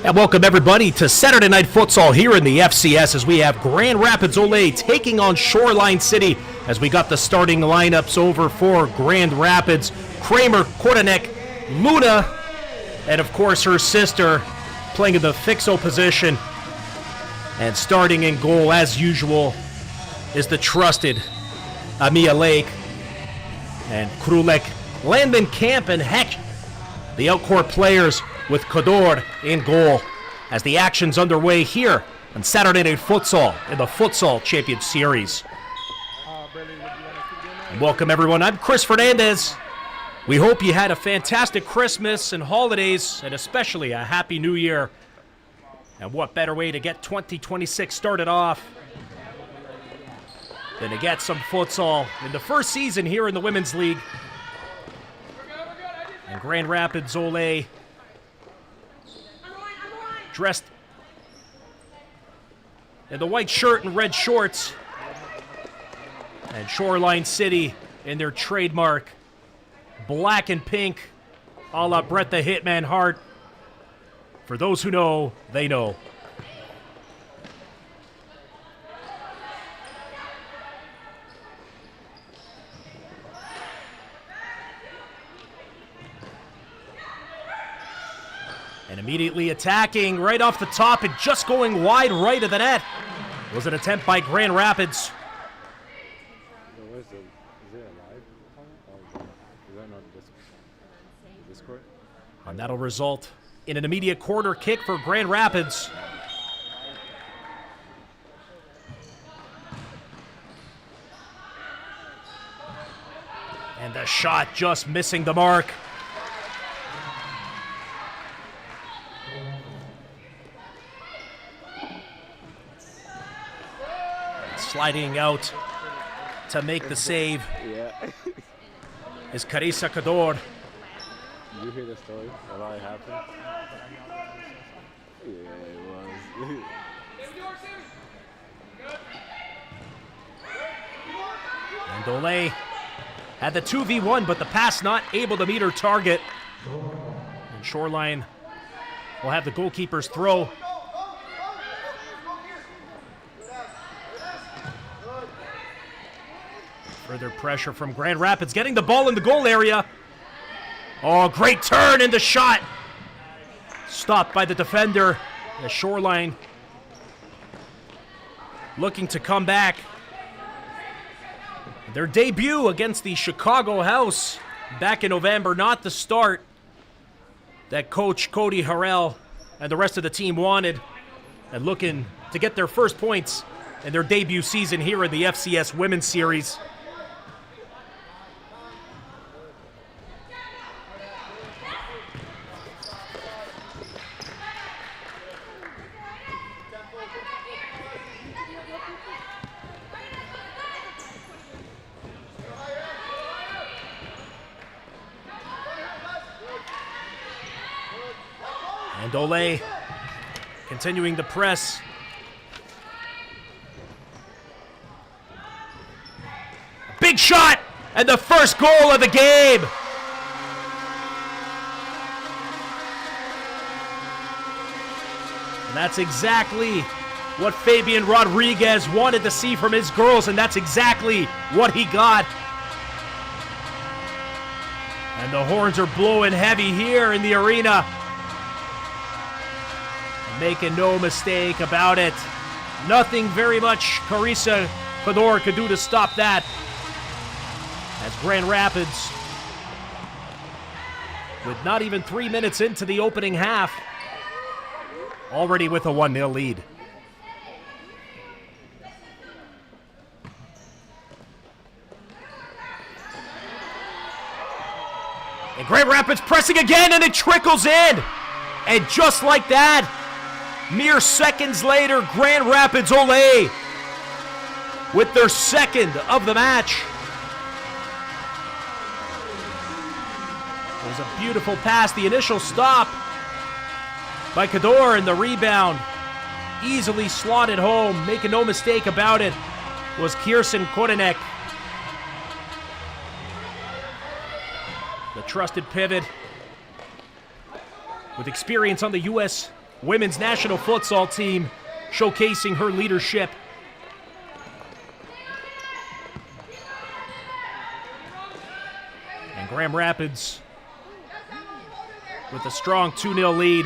And welcome everybody to Saturday Night Futsal here in the FCS as we have Grand Rapids Ole taking on Shoreline City as we got the starting lineups over for Grand Rapids. Kramer, Kordanek, Luna, and of course her sister playing in the fixo position. And starting in goal as usual is the trusted Amia Lake and Krulek, Landon Camp, and Heck, the outcourt players with Kador in goal as the action's underway here on Saturday Night Futsal in the Futsal Champions Series. And welcome everyone, I'm Chris Fernandez. We hope you had a fantastic Christmas and holidays, and especially a Happy New Year. And what better way to get 2026 started off than to get some futsal in the first season here in the Women's League. And Grand Rapids Ole dressed in the white shirt and red shorts, and Shoreline City in their trademark black and pink a la Brett the Hitman Hart. For those who know, they know. And immediately attacking right off the top and just going wide right of the net was an attempt by Grand Rapids. Is it a live opponent? Is that not Discord? And that'll result in an immediate corner kick for Grand Rapids. And the shot just missing the mark. Sliding out to make the save is Carissa Kador. Did you hear the story of how it happened? Yeah, it was. And Ole had the 2v1, but the pass not able to meet her target. And Shoreline will have the goalkeeper's throw. Further pressure from Grand Rapids, getting the ball in the goal area. Oh, great turn and the shot. Stopped by the defender. The Shoreline looking to come back. Their debut against the Chicago House back in November, not the start that Coach Cody Harrell and the rest of the team wanted, and looking to get their first points in their debut season here in the FCS Women's Series. And Ole continuing the press. Big shot! And the first goal of the game! And that's exactly what Fabian Rodriguez wanted to see from his girls, and that's exactly what he got. And the horns are blowing heavy here in the arena. Making no mistake about it. Nothing very much Carissa Kador could do to stop that. As Grand Rapids, with not even 3 minutes into the opening half, already with a 1-0 lead. And Grand Rapids pressing again, and it trickles in. And just like that, mere seconds later, Grand Rapids Ole with their second of the match. It was a beautiful pass. The initial stop by Kador, and the rebound easily slotted home. Making no mistake about it was Kirsten Kordanek. The trusted pivot with experience on the U.S. women's national futsal team, showcasing her leadership. And Grand Rapids with a strong 2-0 lead.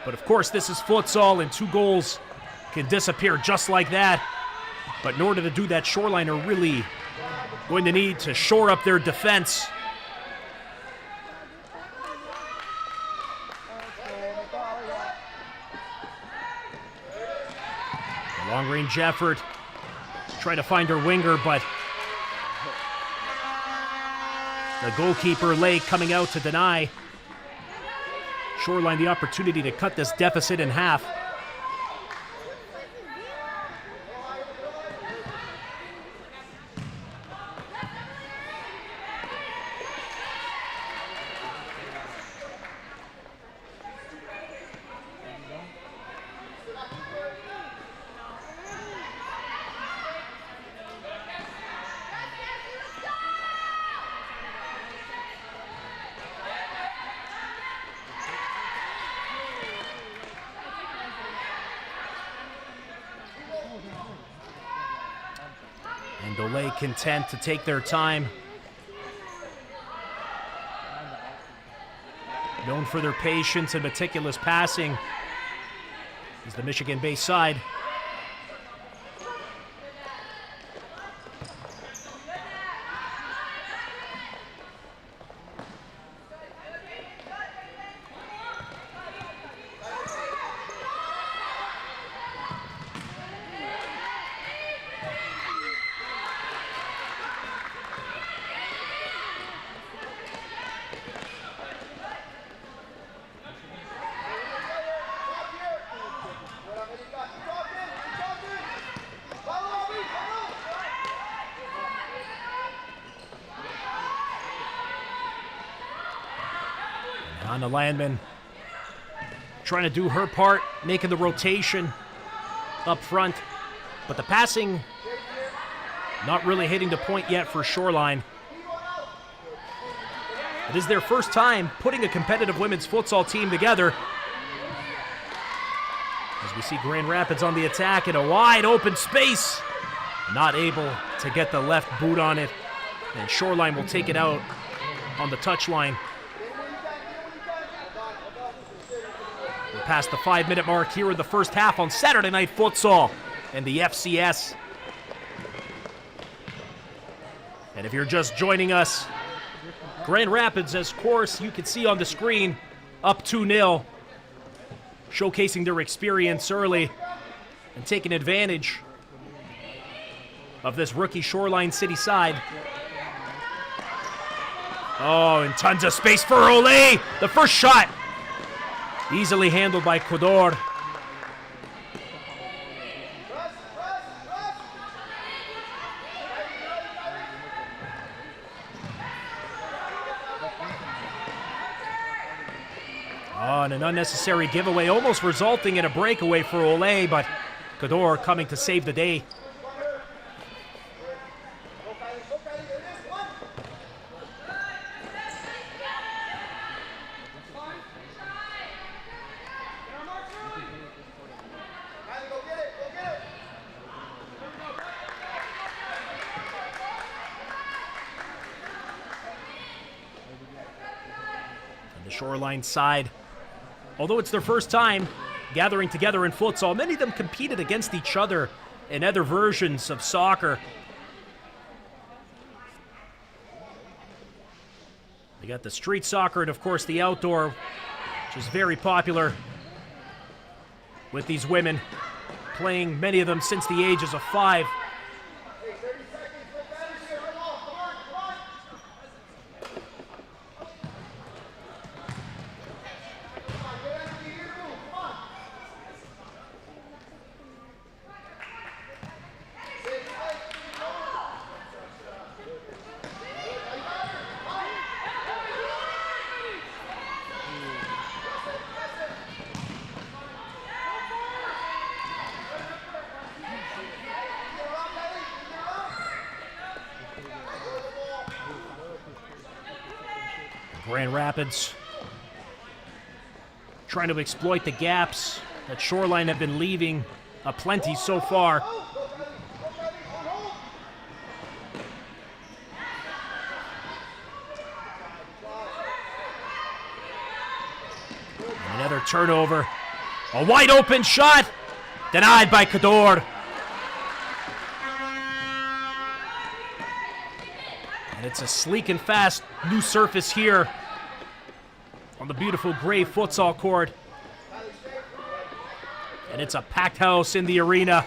But of course, this is futsal, and 2 goals can disappear just like that. But in order to do that, Shoreline are really going to need to shore up their defense. A long-range effort, trying to find her winger, but the goalkeeper, Lake, coming out to deny Shoreline the opportunity to cut this deficit in half. And Ole content to take their time. Known for their patience and meticulous passing is the Michigan-based side. Anna Landman trying to do her part, making the rotation up front. But the passing not really hitting the point yet for Shoreline. It is their first time putting a competitive women's futsal team together. As we see Grand Rapids on the attack in a wide open space. Not able to get the left boot on it. And Shoreline will take it out on the touchline. Past the 5-minute mark here in the first half on Saturday Night Futsal and the FCS. And if you're just joining us, Grand Rapids, as of course you can see on the screen, up 2-0, showcasing their experience early and taking advantage of this rookie Shoreline City side. Oh, and tons of space for Ole. The first shot easily handled by Codor. Oh, and an unnecessary giveaway, almost resulting in a breakaway for Ole, but Codor coming to save the day. The Shoreline side, although it's their first time gathering together in futsal, many of them competed against each other in other versions of soccer. They got the street soccer and, of course, the outdoor, which is very popular with these women, playing many of them since the ages of 5. Grand Rapids trying to exploit the gaps that Shoreline have been leaving aplenty so far. And another turnover. A wide open shot, denied by Cador. And it's a sleek and fast new surface here on the beautiful gray futsal court. And it's a packed house in the arena.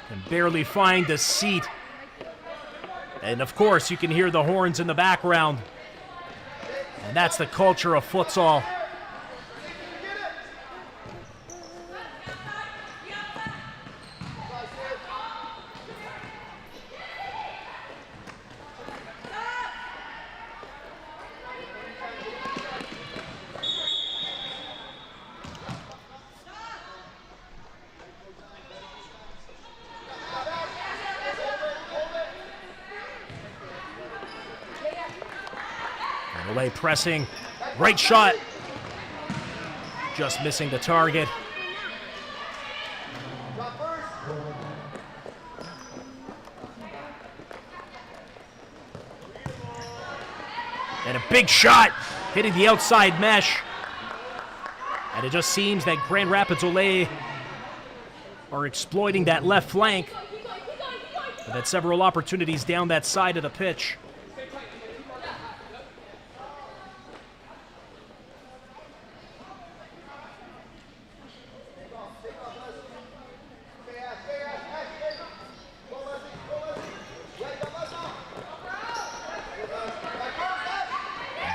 Can barely find a seat. And of course, you can hear the horns in the background. And that's the culture of futsal. Ole pressing, right shot, just missing the target. And a big shot, hitting the outside mesh. And it just seems that Grand Rapids Ole are exploiting that left flank. They've had several opportunities down that side of the pitch.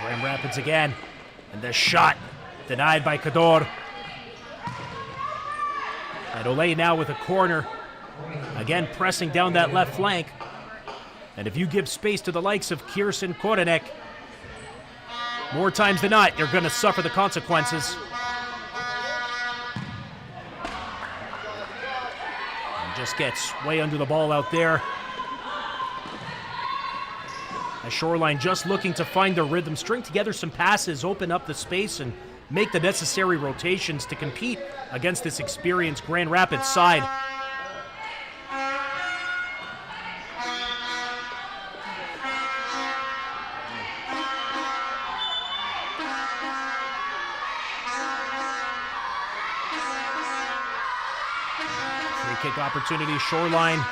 Grand Rapids again, and the shot denied by Cador. And Ole now with a corner, again pressing down that left flank. And if you give space to the likes of Kirsten Korenek, more times than not, you're going to suffer the consequences. And just gets way under the ball out there. As Shoreline just looking to find their rhythm, string together some passes, open up the space, and make the necessary rotations to compete against this experienced Grand Rapids side. Free kick opportunity, Shoreline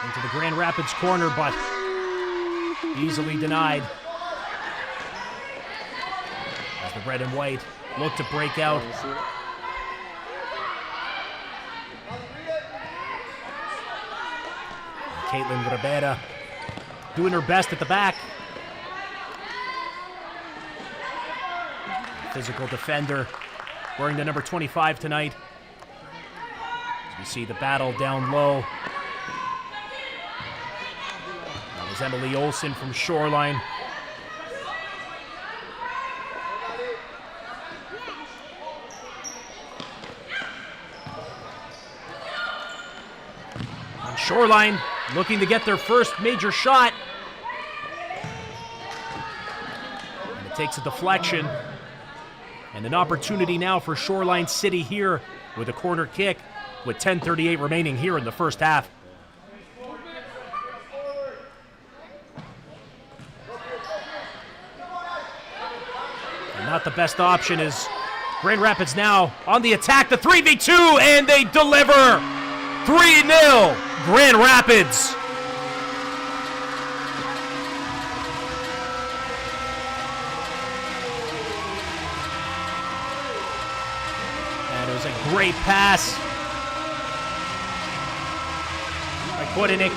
into the Grand Rapids corner, but easily denied. As the red and white look to break out. And Caitlin Rivera doing her best at the back. Physical defender, wearing the number 25 tonight. As we see the battle down low. Emily Olsen from Shoreline. And Shoreline looking to get their first major shot. And it takes a deflection. And an opportunity now for Shoreline City here with a corner kick with 10:38 remaining here in the first half. Not the best option is Grand Rapids now on the attack, the 3v2, and they deliver 3-0 Grand Rapids. And it was a great pass by Korenek.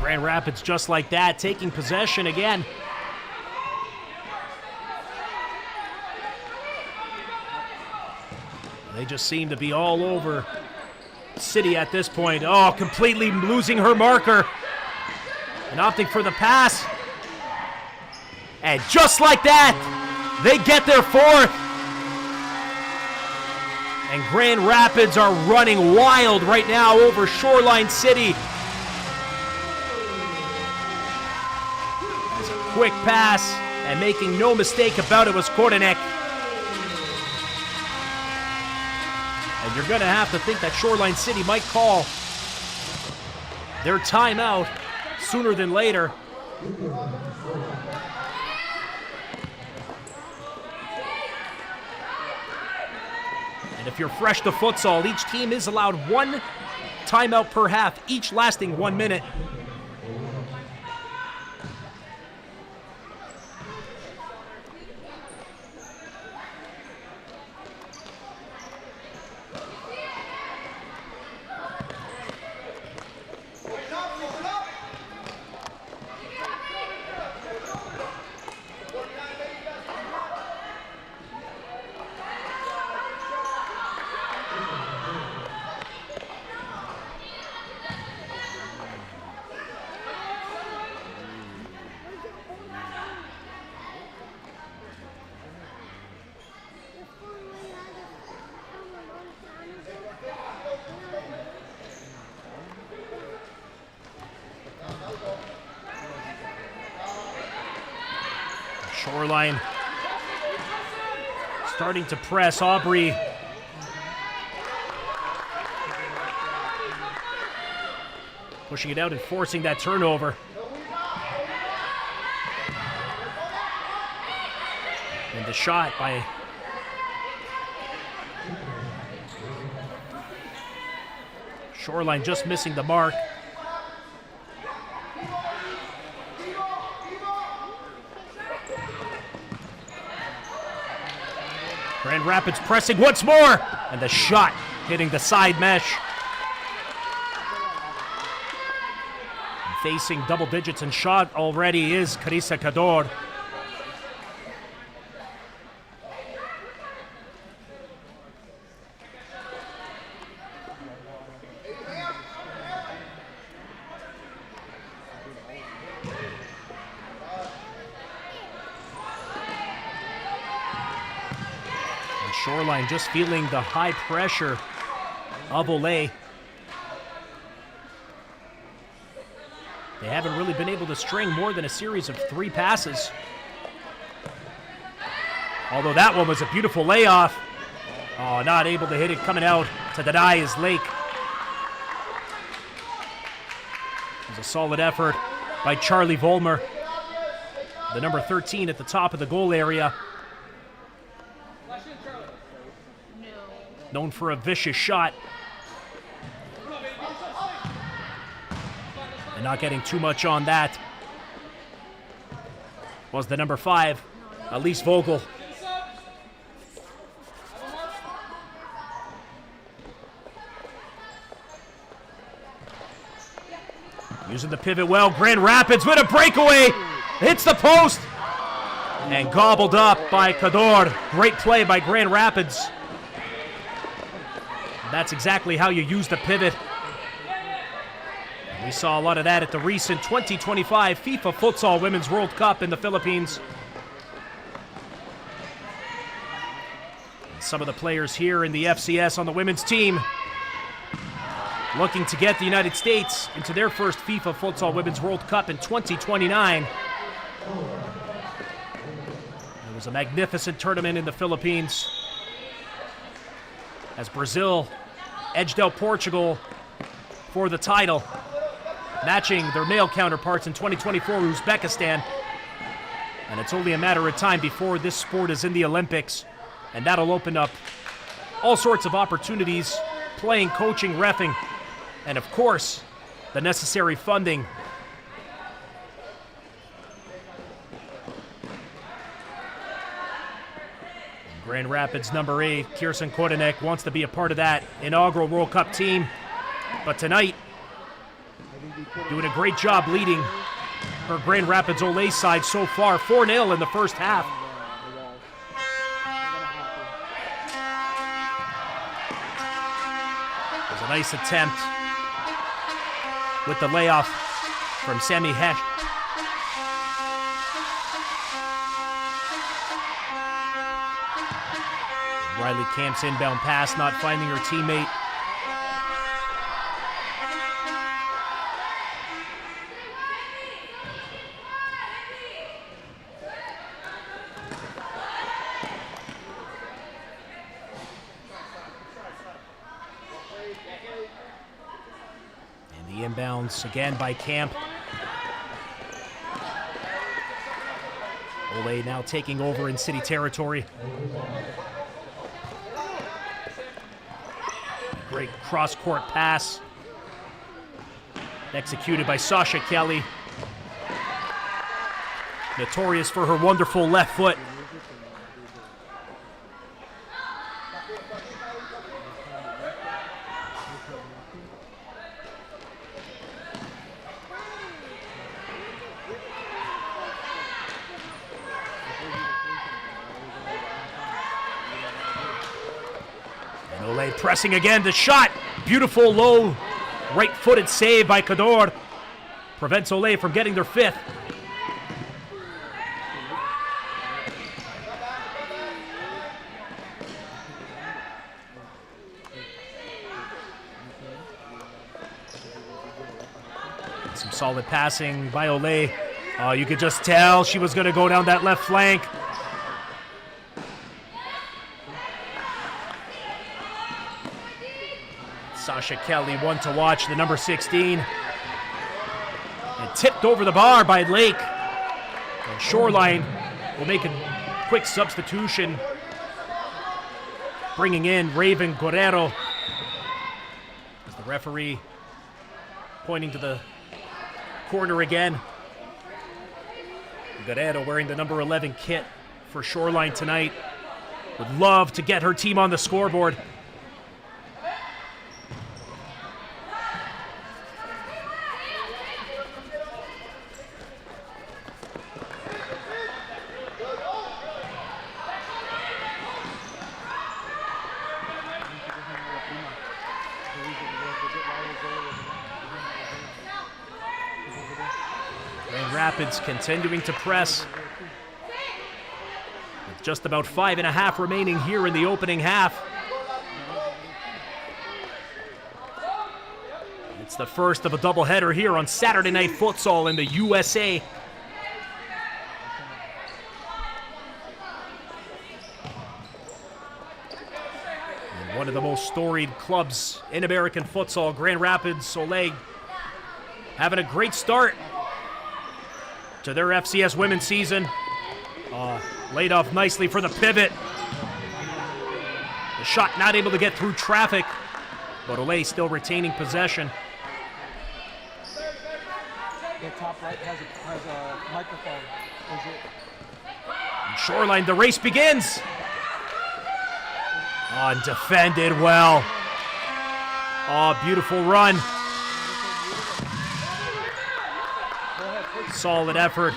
Grand Rapids just like that, taking possession again. They just seem to be all over City at this point. Oh, completely losing her marker and opting for the pass. And just like that, they get their fourth. And Grand Rapids are running wild right now over Shoreline City. As a quick pass, and making no mistake about it, was Kordenek. And you're going to have to think that Shoreline City might call their timeout sooner than later. And if you're fresh to futsal, each team is allowed one timeout per half, each lasting 1 minute. Shoreline starting to press. Aubrey pushing it out and forcing that turnover. And the shot by Shoreline just missing the mark. Grand Rapids pressing once more, and the shot hitting the side mesh. And facing double digits in shot already is Carissa Cador. Shoreline just feeling the high pressure of Ole. They haven't really been able to string more than a series of 3 passes. Although that one was a beautiful layoff. Oh, not able to hit it coming out to deny his Lake. It was a solid effort by Charlie Volmer, the number 13 at the top of the goal area. Known for a vicious shot. And not getting too much on that was the number 5, Elise Vogel. Using the pivot well, Grand Rapids with a breakaway. Hits the post. And gobbled up by Cador. Great play by Grand Rapids. That's exactly how you use the pivot. We saw a lot of that at the recent 2025 FIFA Futsal Women's World Cup in the Philippines. And some of the players here in the FCS on the women's team looking to get the United States into their first FIFA Futsal Women's World Cup in 2029. It was a magnificent tournament in the Philippines as Brazil edged out Portugal for the title, matching their male counterparts in 2024 Uzbekistan. And it's only a matter of time before this sport is in the Olympics, and that'll open up all sorts of opportunities, playing, coaching, reffing, and of course, the necessary funding. Grand Rapids number 8, Kirsten Kordenek, wants to be a part of that inaugural World Cup team. But tonight, doing a great job leading her Grand Rapids Ole side so far, 4-0 in the first half. There's a nice attempt with the layoff from Sammy Hesh. Riley Camp's inbound pass, not finding her teammate. And the inbounds again by Camp. Ole now taking over in city territory. Great cross-court pass executed by Sasha Kelly. Notorious for her wonderful left foot. Ole pressing again, the shot. Beautiful low right-footed save by Cador. Prevents Ole from getting their fifth. Some solid passing by Ole. You could just tell she was going to go down that left flank. Sasha Kelly, one to watch, the number 16. And tipped over the bar by Lake. And Shoreline will make a quick substitution, bringing in Raven Guerrero. As the referee pointing to the corner again. Guerrero wearing the number 11 kit for Shoreline tonight. Would love to get her team on the scoreboard. Grand Rapids continuing to press. With just about 5.5 remaining here in the opening half. It's the first of a doubleheader here on Saturday Night Futsal in the USA. And one of the most storied clubs in American futsal, Grand Rapids, Ole, having a great start to their FCS Women season. Laid off nicely for the pivot. The shot not able to get through traffic, but Ole still retaining possession. The top right has a microphone. Is it? And Shoreline, the race begins. And defended well. Beautiful run. Solid effort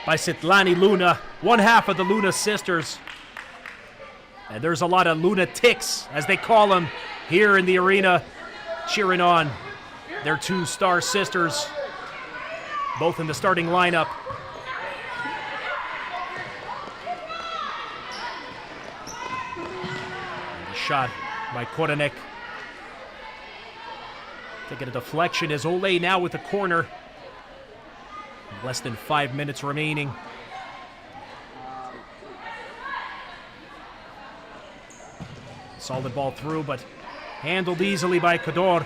by Sitlani Luna, one half of the Luna sisters. And there's a lot of lunatics, as they call them, here in the arena, cheering on their two star sisters, both in the starting lineup. And the shot by Koranek. Taking a deflection is Ole now with the corner. Less than 5 minutes remaining. Solid ball through, but handled easily by Cador.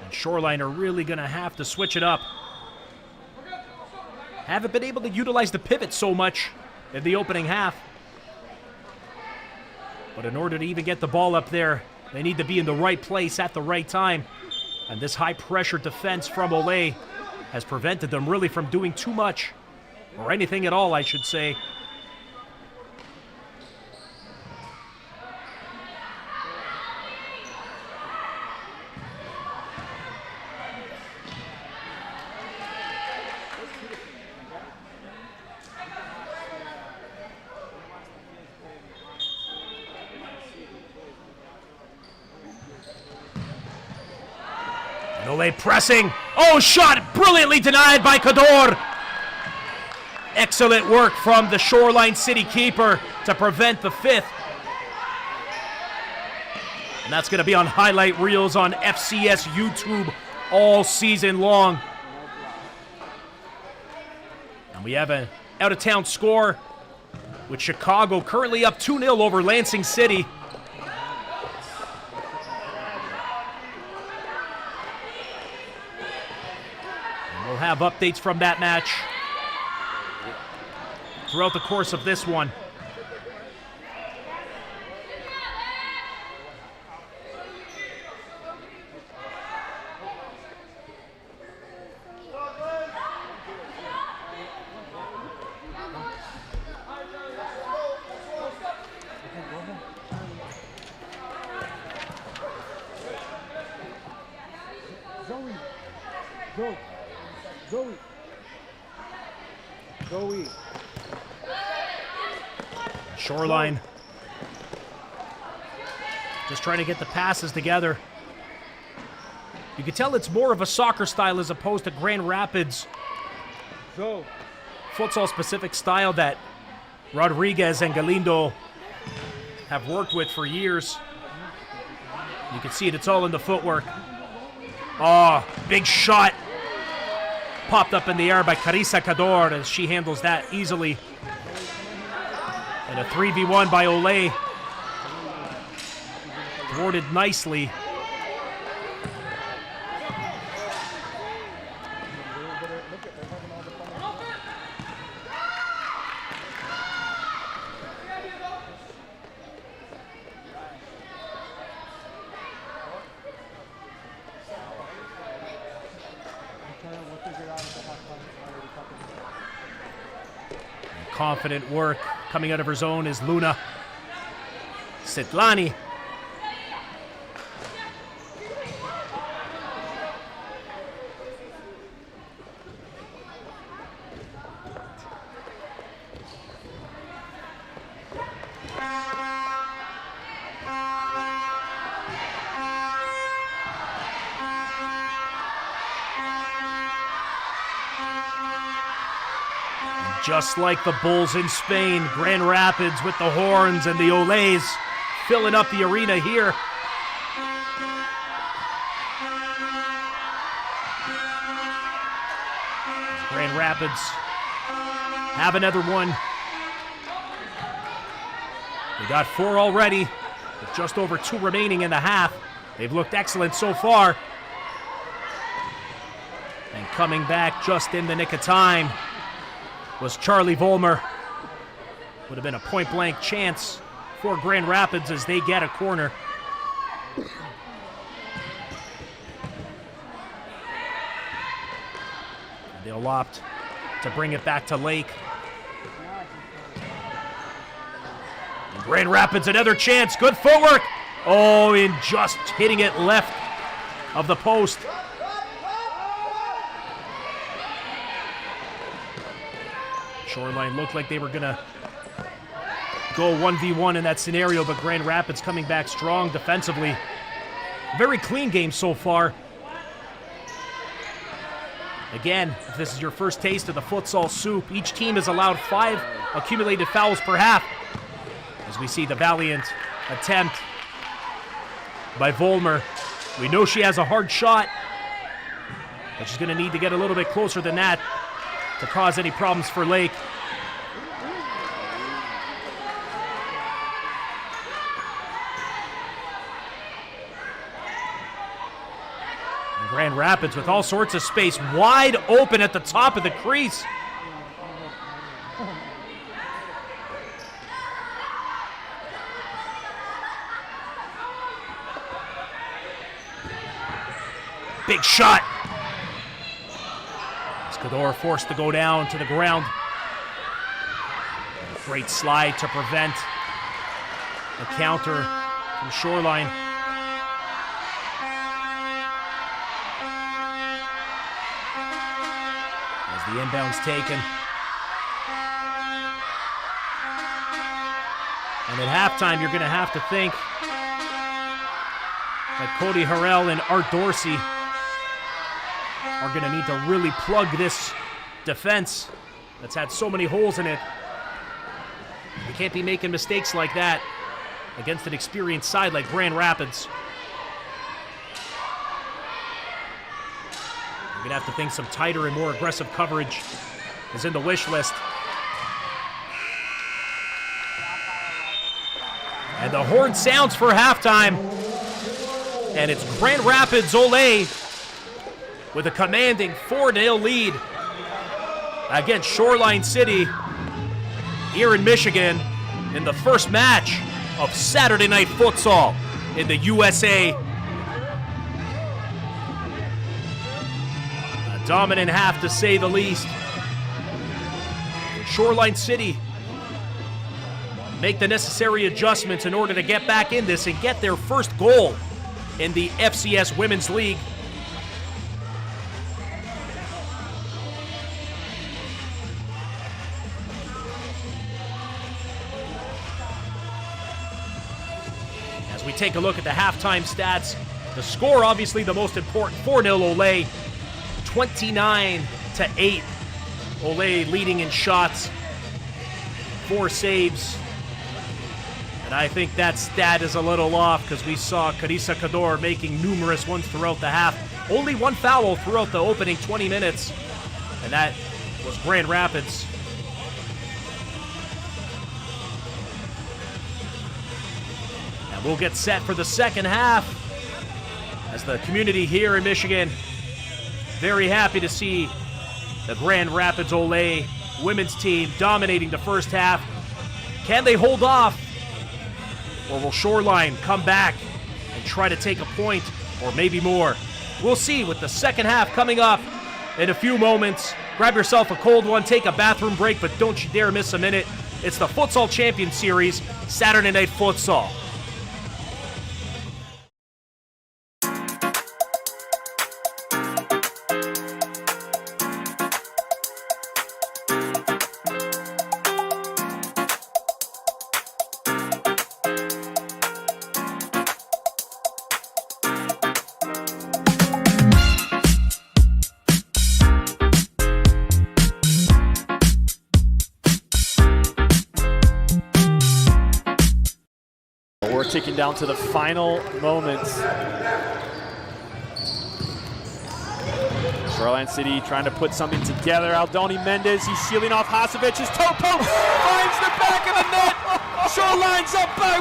And Shoreline are really going to have to switch it up. Haven't been able to utilize the pivot so much in the opening half. But in order to even get the ball up there, they need to be in the right place at the right time. And this high-pressure defense from Ole has prevented them really from doing too much, or anything at all, I should say. Ole pressing. Oh, shot brilliantly denied by Cador. Excellent work from the Shoreline City keeper to prevent the fifth. And that's going to be on highlight reels on FCS YouTube all season long. And we have an out-of-town score with Chicago currently up 2-0 over Lansing City. And we'll have updates from that match throughout the course of this one. Zoe. Shoreline just trying to get the passes together. You can tell it's more of a soccer style as opposed to Grand Rapids futsal specific style that Rodriguez and Galindo have worked with for years. You can see it, it's all in the footwork. Oh, big shot. Popped up in the air by Carissa Cador as she handles that easily. And a 3v1 by Ole. Thwarted nicely. Confident work coming out of her zone is Luna Sitlani. Just like the Bulls in Spain, Grand Rapids with the horns and the Oles filling up the arena here. Grand Rapids have another one. They got 4 already, with just over 2 remaining in the half. They've looked excellent so far. And coming back just in the nick of time was Charlie Volmer. Would have been a point-blank chance for Grand Rapids as they get a corner. And they'll opt to bring it back to Lake. And Grand Rapids, another chance. Good footwork. Oh, and just hitting it left of the post. Shoreline looked like they were going to go 1v1 in that scenario, but Grand Rapids coming back strong defensively. Very clean game so far. Again, if this is your first taste of the futsal soup, each team is allowed 5 accumulated fouls per half. As we see the valiant attempt by Volmer. We know she has a hard shot, but she's going to need to get a little bit closer than that to cause any problems for Lake. And Grand Rapids with all sorts of space, wide open at the top of the crease. Big shot. Cador forced to go down to the ground. A great slide to prevent a counter from Shoreline. As the inbound's taken. And at halftime, you're going to have to think that Cody Harrell and Art Dorsey are going to need to really plug this defense that's had so many holes in it. You can't be making mistakes like that against an experienced side like Grand Rapids. You're going to have to think some tighter and more aggressive coverage is in the wish list. And the horn sounds for halftime. And it's Grand Rapids Ole with a commanding 4-0 lead against Shoreline City here in Michigan in the first match of Saturday Night Futsal in the USA. A dominant half, to say the least. Shoreline City make the necessary adjustments in order to get back in this and get their first goal in the FCS Women's League. As we take a look at the halftime stats, the score obviously the most important, 4-0 Ole, 29-8. Ole leading in shots, 4 saves. And I think that stat is a little off because we saw Carissa Cador making numerous ones throughout the half. Only 1 foul throughout the opening 20 minutes, and that was Grand Rapids. And we'll get set for the second half as the community here in Michigan very happy to see the Grand Rapids Ole women's team dominating the first half. Can they hold off? Or will Shoreline come back and try to take a point or maybe more? We'll see with the second half coming up in a few moments. Grab yourself a cold one, take a bathroom break, but don't you dare miss a minute. It's the Futsal Champions Series, Saturday Night Futsal. We're ticking down to the final moments. Shoreline City trying to put something together. Aldoni Mendez, he's sealing off Hasevic's toe poke, finds the back of the net. Shoreline's up by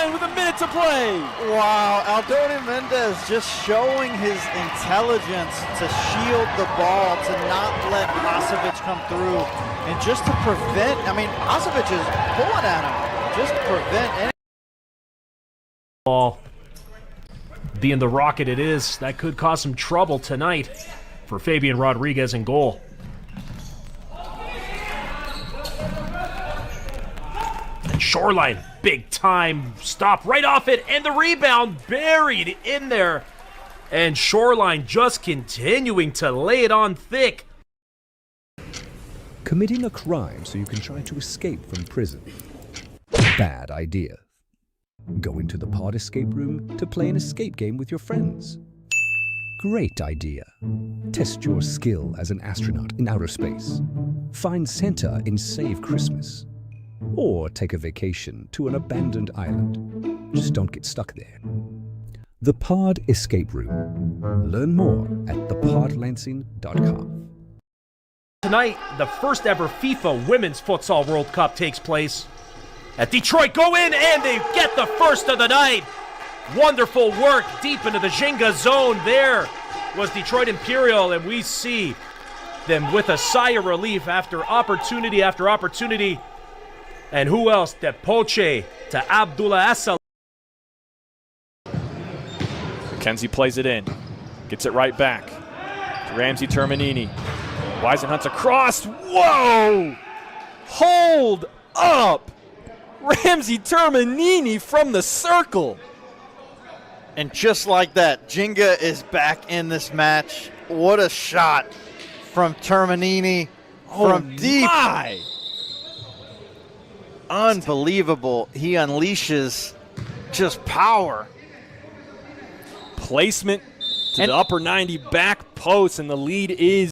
1 with a minute to play. Wow, Aldoni Mendez just showing his intelligence to shield the ball, to not let Hasevic come through, and just to prevent, I mean, Hasevic is pulling at him, just to prevent any ball being the rocket it is, that could cause some trouble tonight for Fabian Rodriguez in goal. And Shoreline, big time stop right off it, and the rebound buried in there. And Shoreline just continuing to lay it on thick. Committing a crime so you can try to escape from prison. Bad idea. Go into the pod escape room to play an escape game with your friends. Great idea. Test your skill as an astronaut in outer space. Find Santa in Save Christmas. Or take a vacation to an abandoned island. Just don't get stuck there. The Pod Escape Room. Learn more at thepodlansing.com. Tonight, the first ever FIFA Women's Futsal World Cup takes place. At Detroit, go in, and they get the first of the night. Wonderful work deep into the Jenga zone. There was Detroit Imperial, and we see them with a sigh of relief after opportunity after opportunity. And who else? Depoche to Abdullah Assal. McKenzie plays it in, gets it right back to Ramsey Terminini. Weisenhunt's across. Whoa! Hold up! Ramsey Terminini from the circle. And just like that, Jenga is back in this match. What a shot from Terminini from deep. My. Unbelievable. He unleashes just power. Placement to the upper 90 back post, and the lead is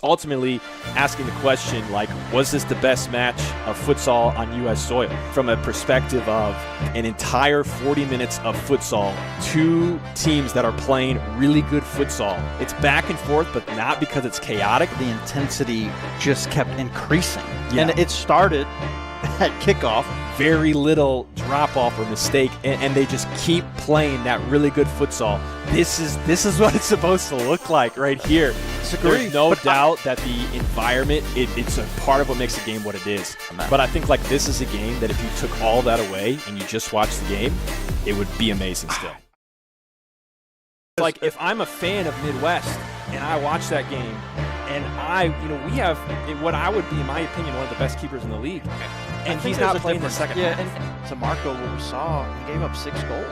ultimately asking the question, like, was this the best match of futsal on U.S. soil? From a perspective of an entire 40 minutes of futsal, two teams that are playing really good futsal. It's back and forth, but not because it's chaotic. The intensity just kept increasing. Yeah. And it started at kickoff. Very little drop-off or mistake, and they just keep playing that really good futsal. This is what it's supposed to look like right here. There's no doubt that the environment, it's a part of what makes the game what it is. But I think like this is a game that if you took all that away and you just watched the game, it would be amazing still. Like if I'm a fan of Midwest and I watch that game, and we have what I would be, in my opinion, one of the best keepers in the league. And he's not playing the second half. And to Marco, what we saw, he gave up 6 goals.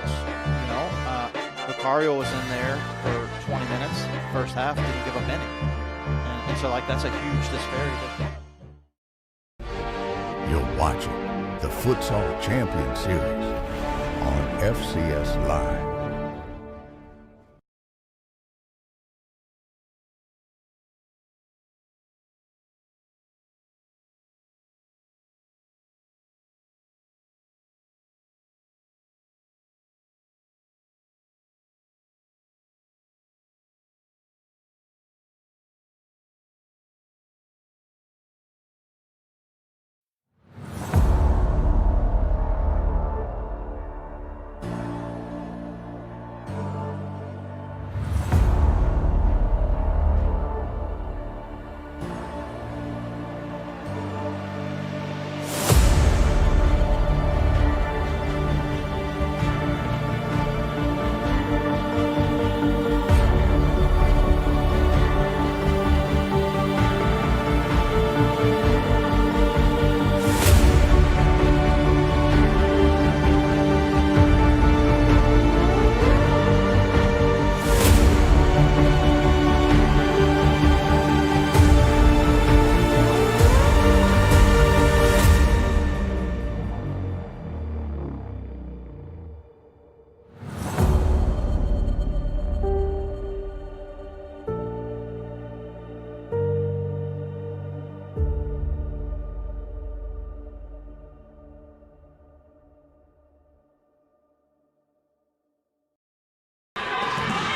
Lucario was in there for 20 minutes. First half, didn't give up any. And so, like, that's a huge disparity. You're watching the Futsal Champions Series on FCS Live.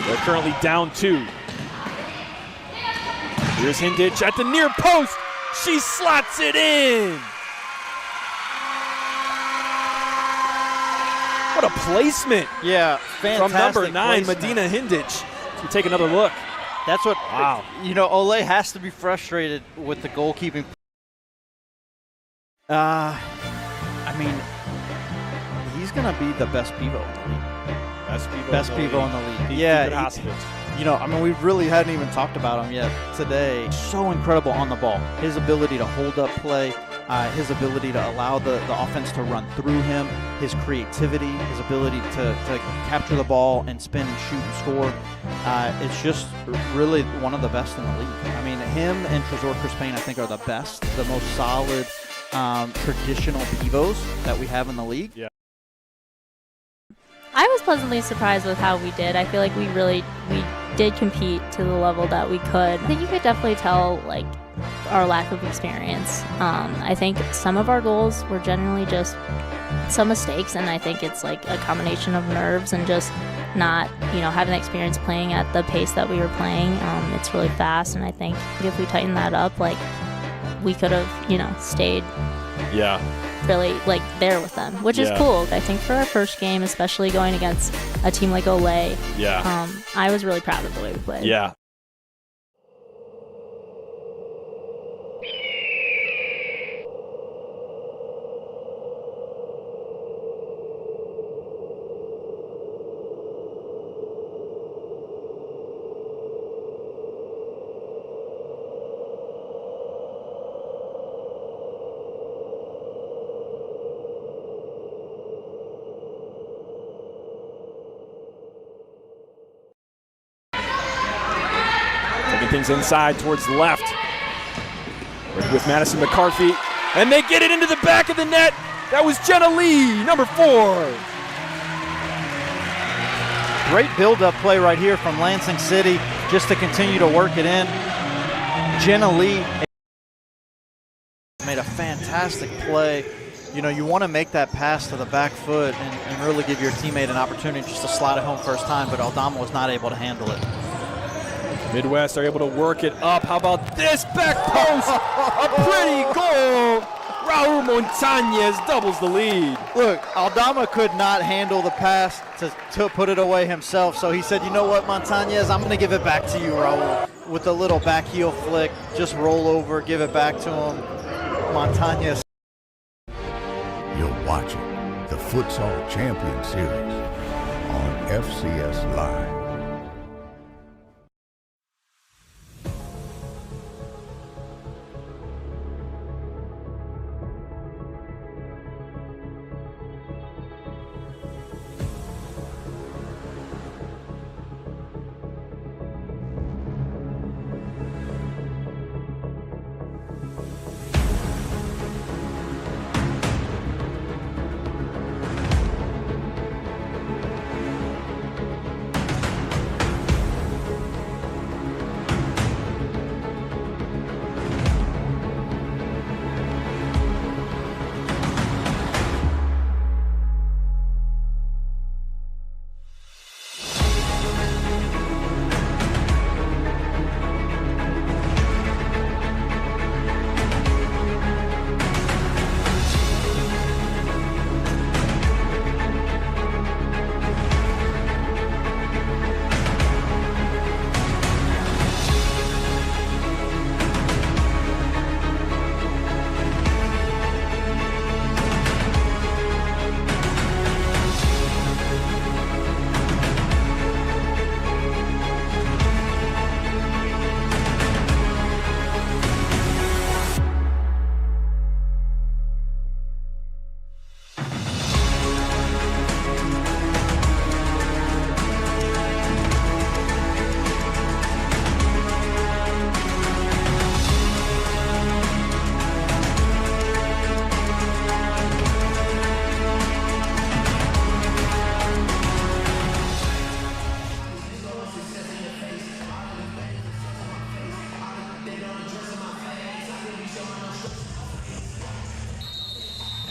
They're currently down 2. Here's Hindich at the near post. She slots it in. What a placement. Yeah, fantastic from number 9, placement. Medina Hindich. We take another look. That's what, wow. Ole has to be frustrated with the goalkeeping. I mean, he's going to be the best pivot in the league. Best pivot in the league. Yeah, we really hadn't even talked about him yet today. So incredible on the ball. His ability to hold up play, his ability to allow the offense to run through him, his creativity, his ability to capture the ball and spin and shoot and score. It's just really one of the best in the league. I mean, him and Trezor Crispane, I think, are the best, the most solid traditional pivots that we have in the league. Yeah. I was pleasantly surprised with how we did. I feel like we did compete to the level that we could. I think you could definitely tell like our lack of experience. I think some of our goals were generally just some mistakes, and I think it's like a combination of nerves and just not, having the experience playing at the pace that we were playing. It's really fast, and I think if we tighten that up, like we could have, stayed. Yeah. Really like there with them, which is cool. I think for our first game, especially going against a team like Ole, I was really proud of the way we played. Yeah. Things inside towards the left with Madison McCarthy, and they get it into the back of the net. That was Jenna Lee, number 4. Great build-up play right here from Lansing City just to continue to work it in. Jenna Lee made a fantastic play. You know, you want to make that pass to the back foot and really give your teammate an opportunity just to slide it home first time, but Aldama was not able to handle it. Midwest are able to work it up. How about this back post? A pretty goal. Raul Montañez doubles the lead. Look, Aldama could not handle the pass to put it away himself, so he said, you know what, Montañez, I'm going to give it back to you, Raul. With a little back heel flick, just roll over, give it back to him. Montañez. You're watching the Futsal Champions Series on FCS Live.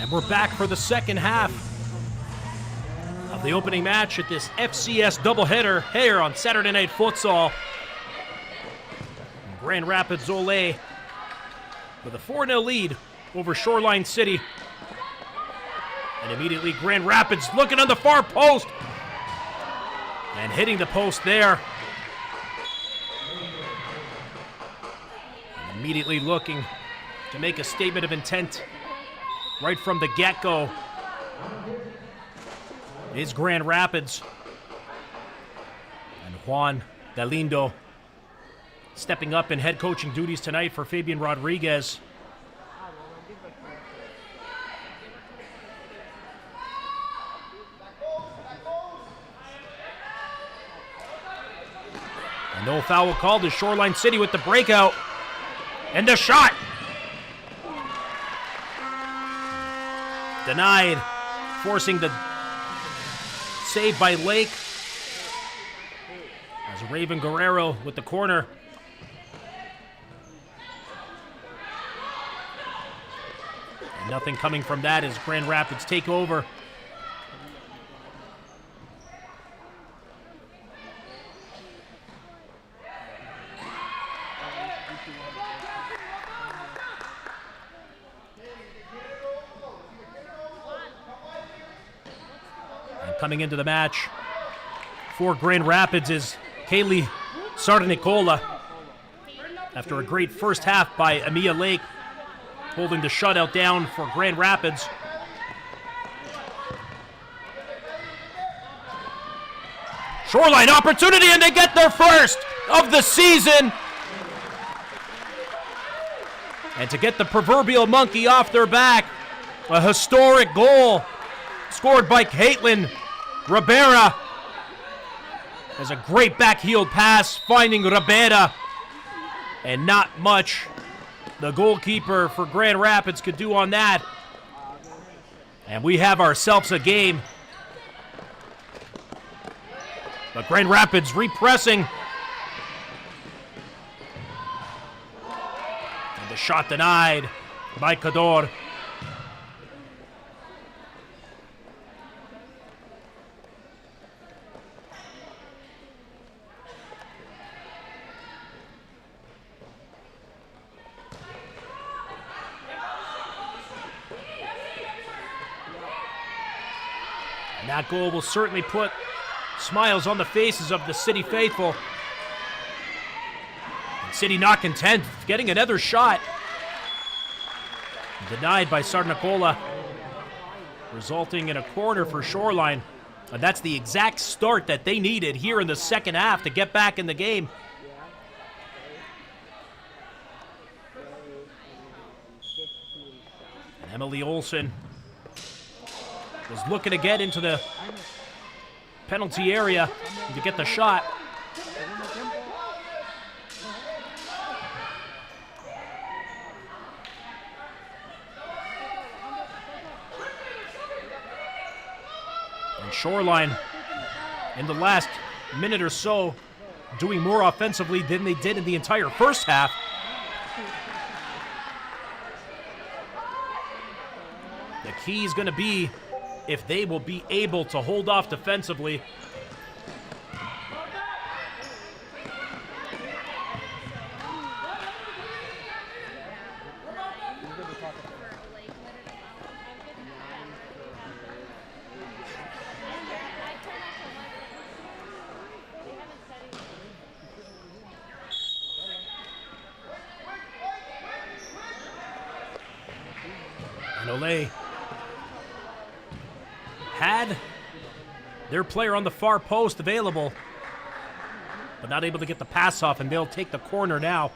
And we're back for the second half of the opening match at this FCS doubleheader here on Saturday Night Futsal. Grand Rapids Ole with a 4-0 lead over Shoreline City. And immediately Grand Rapids looking on the far post and hitting the post there. And immediately looking to make a statement of intent right from the get-go is Grand Rapids. And Juan Galindo stepping up in head coaching duties tonight for Fabian Rodriguez. And no foul called as Shoreline City with the breakout. And the shot! Denied, forcing the save by Lake. As Raven Guerrero with the corner. And nothing coming from that as Grand Rapids take over. Coming into the match for Grand Rapids is Kaylee Sarnicola. After a great first half by Amia Lake, holding the shutout down for Grand Rapids. Shoreline opportunity, and they get their first of the season. And to get the proverbial monkey off their back, a historic goal scored by Caitlin Ribera. Has a great back-heeled pass, finding Ribera. And not much the goalkeeper for Grand Rapids could do on that. And we have ourselves a game. But Grand Rapids repressing. And the shot denied by Cador. And that goal will certainly put smiles on the faces of the City faithful. And City not content, getting another shot. Denied by Sarnacola, resulting in a corner for Shoreline. And that's the exact start that they needed here in the second half to get back in the game. And Emily Olsen was looking to get into the penalty area to get the shot. And Shoreline, in the last minute or so, doing more offensively than they did in the entire first half. The key is going to be if they will be able to hold off defensively. And Ole had their player on the far post available, but not able to get the pass off, and they'll take the corner now.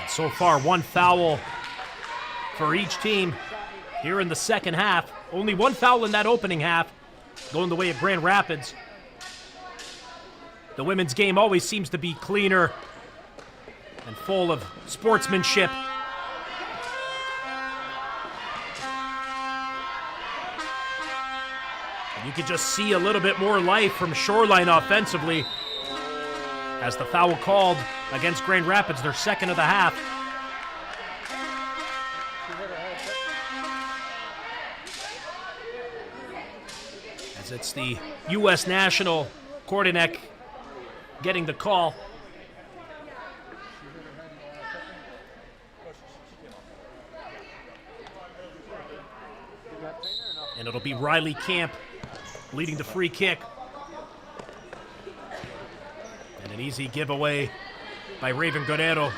And so far, one foul for each team here in the second half. Only one foul in that opening half, going the way of Grand Rapids. The women's game always seems to be cleaner and full of sportsmanship. And you could just see a little bit more life from Shoreline offensively as the foul called against Grand Rapids, their second of the half. As it's the U.S. national Kordenek getting the call. And it'll be Riley Camp leading the free kick. And an easy giveaway by Raven Guerrero.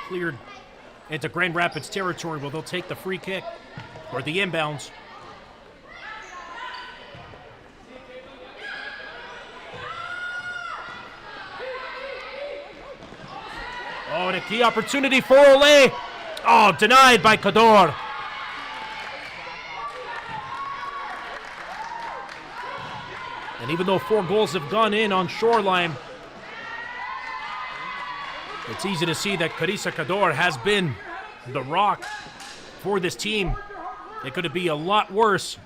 Cleared into Grand Rapids territory where they'll take the free kick or the inbounds. Oh, and a key opportunity for Ole. Oh, denied by Cador. And even though 4 goals have gone in on Shoreline, it's easy to see that Carissa Cador has been the rock for this team. It could be a lot worse.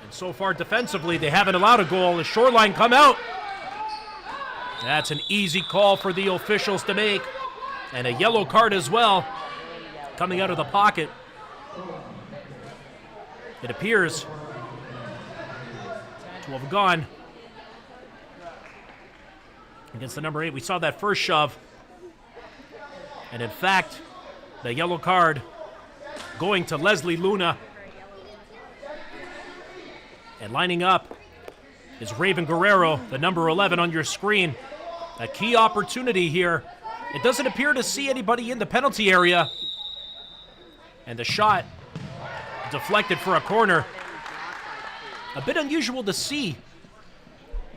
And so far defensively, they haven't allowed a goal. As Shoreline come out. That's an easy call for the officials to make. And a yellow card as well coming out of the pocket. It appears to have gone against the number 8. We saw that first shove. And in fact, The yellow card going to Leslie Luna. And lining up is Raven Guerrero, the number 11 on your screen. A key opportunity here. It doesn't appear to see anybody in the penalty area. And the shot deflected for a corner. A bit unusual to see.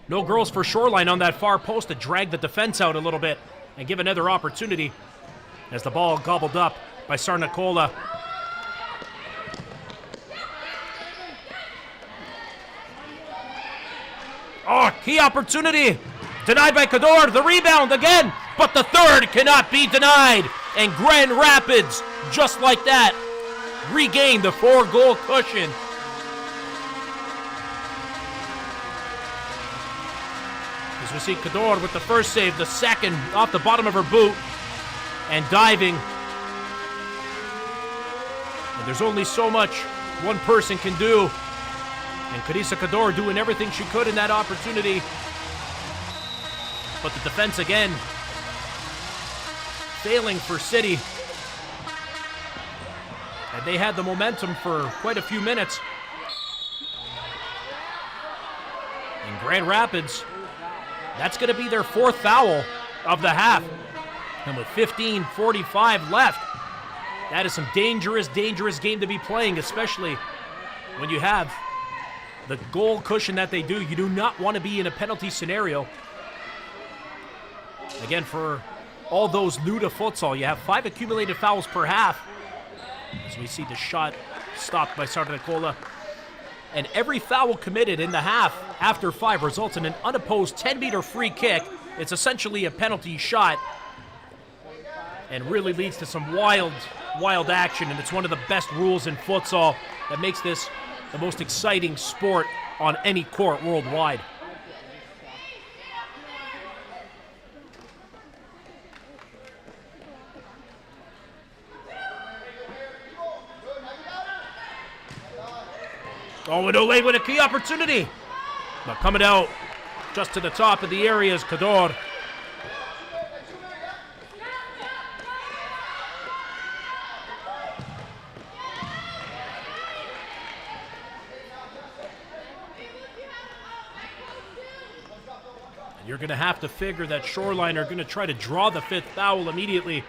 No girls for Shoreline on that far post to drag the defense out a little bit and give another opportunity as the ball gobbled up by Sarnicola. Oh, key opportunity. Denied by Cador. The rebound again. But the third cannot be denied. And Grand Rapids, just like that, regained the 4-goal cushion. As we see Cador with the first save, the second off the bottom of her boot. And diving. And there's only so much one person can do. And Carissa Cador doing everything she could in that opportunity. But the defense again, failing for City. And they had the momentum for quite a few minutes. And Grand Rapids, that's going to be their 4th foul of the half. And with 15:45 left, that is some dangerous, dangerous game to be playing, especially when you have the goal cushion that they do. You do not want to be in a penalty scenario. Again, for all those new to futsal, you have 5 accumulated fouls per half. As we see the shot stopped by Sarnicola. And every foul committed in the half after 5 results in an unopposed 10-meter free kick. It's essentially a penalty shot and really leads to some wild, wild action. And it's one of the best rules in futsal that makes this the most exciting sport on any court worldwide. Oh, and Ole with a key opportunity. But coming out just to the top of the area is Cador. You're going to have to figure that Shoreline are going to try to draw the 5th foul immediately.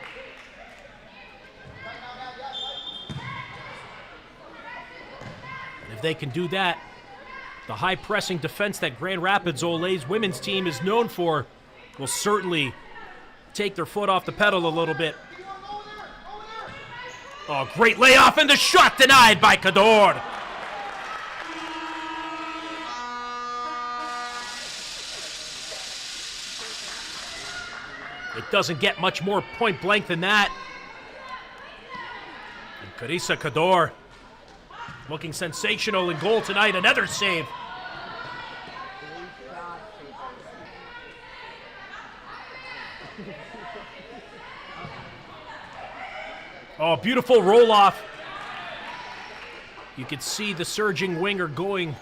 And if they can do that, the high-pressing defense that Grand Rapids Ole's women's team is known for will certainly take their foot off the pedal a little bit. Oh, great layoff, and the shot denied by Cador. It doesn't get much more point blank than that. And Carissa Cador looking sensational in goal tonight. Another save. Oh, beautiful roll-off. You can see the surging winger going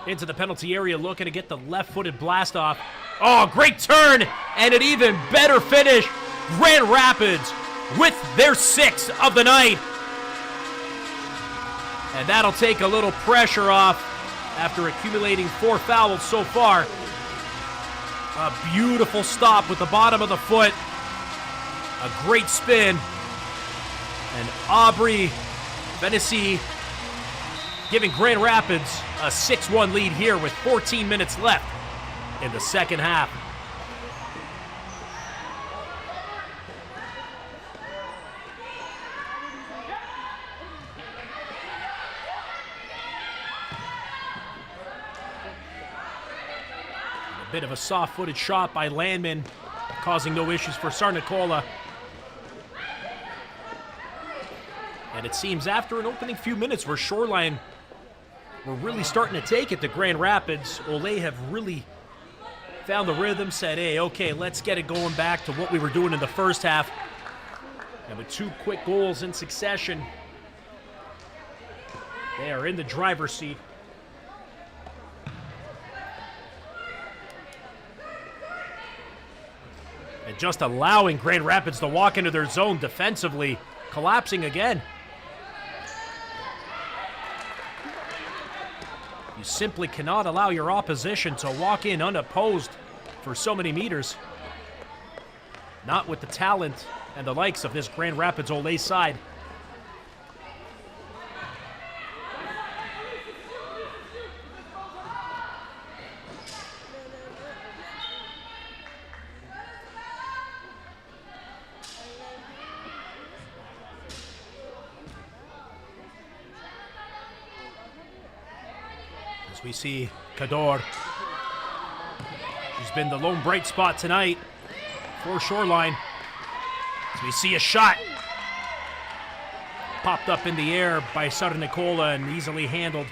into the penalty area, looking to get the left-footed blast off. Oh, great turn, and an even better finish. Grand Rapids with their 6th of the night. And that'll take a little pressure off after accumulating 4 fouls so far. A beautiful stop with the bottom of the foot. A great spin. And Aubrey Venice giving Grand Rapids a 6-1 lead here with 14 minutes left in the second half. A bit of a soft-footed shot by Landman, causing no issues for Sarnicola. And it seems after an opening few minutes where Shoreline were really starting to take it to Grand Rapids, Ole have really found the rhythm, said, hey, okay, let's get it going back to what we were doing in the first half. And with 2 quick goals in succession, they are in the driver's seat. And just allowing Grand Rapids to walk into their zone defensively, collapsing again. You simply cannot allow your opposition to walk in unopposed for so many meters. Not with the talent and the likes of this Grand Rapids Ole side. As we see Cador, who's been the lone bright spot tonight for Shoreline. As we see a shot popped up in the air by Sarnicola and easily handled.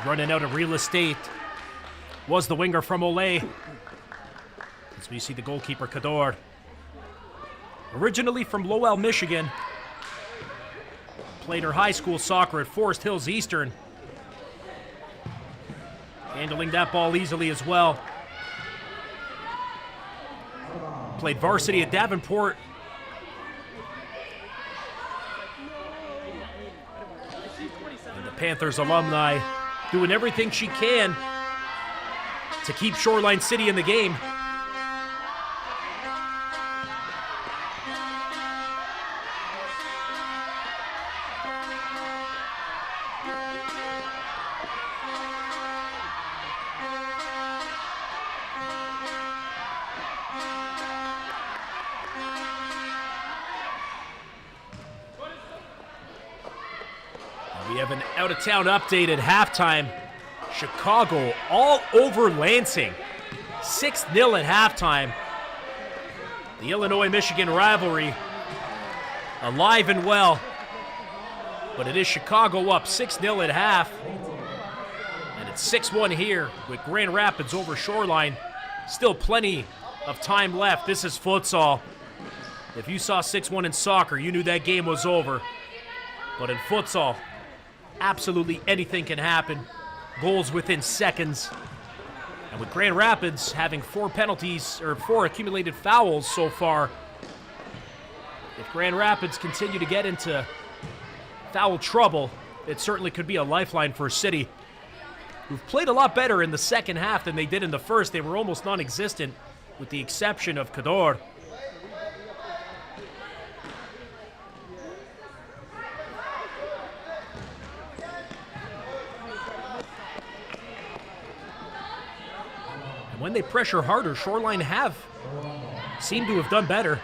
Running out of real estate was the winger from Ole. As we see the goalkeeper, Cador. Originally from Lowell, Michigan. Played her high school soccer at Forest Hills Eastern. Handling that ball easily as well. Played varsity at Davenport. And the Panthers alumni doing everything she can to keep Shoreline City in the game. We have an out-of-town update at halftime. Chicago all over Lansing. 6-0 at halftime. The Illinois-Michigan rivalry alive and well. But it is Chicago up 6-0 at half. And it's 6-1 here with Grand Rapids over Shoreline. Still plenty of time left. This is futsal. If you saw 6-1 in soccer, you knew that game was over. But in futsal, absolutely anything can happen. Goals within seconds. And with Grand Rapids having 4 penalties, or 4 accumulated fouls so far, if Grand Rapids continue to get into foul trouble, it certainly could be a lifeline for City, who've played a lot better in the second half than they did in the first. They were almost non-existent, with the exception of Cador. And when they pressure harder, Shoreline have seemed to have done better.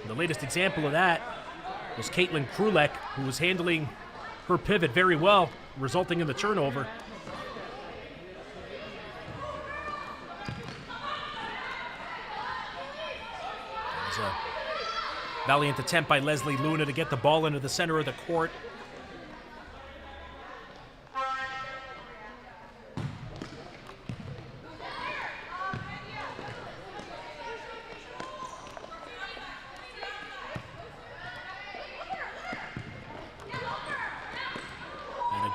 And the latest example of that was Caitlin Krulek, who was handling her pivot very well, resulting in the turnover. There's a valiant attempt by Leslie Luna to get the ball into the center of the court.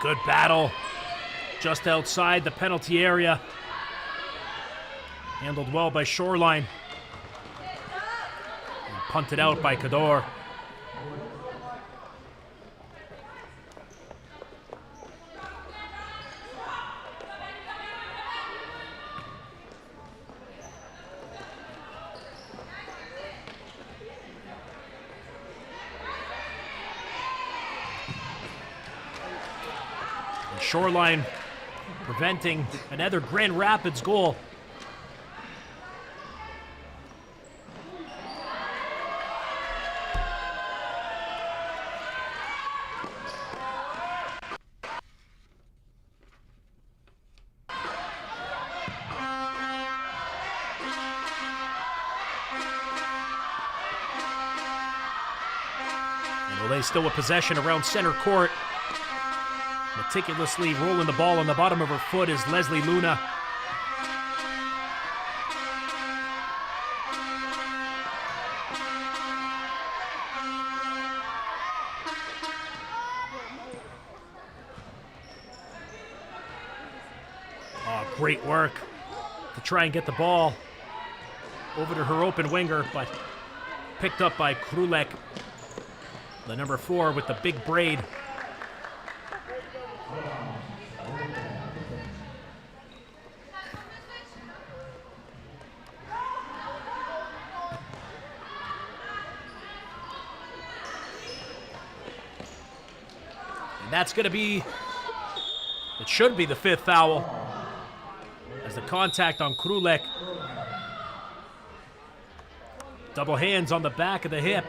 Good battle just outside the penalty area. Handled well by Shoreline. And punted out by Cador. Shoreline preventing another Grand Rapids goal. And Ole Ole still with possession around center court. Meticulously rolling the ball on the bottom of her foot is Leslie Luna. Oh, great work to try and get the ball over to her open winger, but picked up by Krulek, the number 4 with the big braid. And that's going to be, it should be the 5th foul, as the contact on Krulek. Double hands on the back of the hip.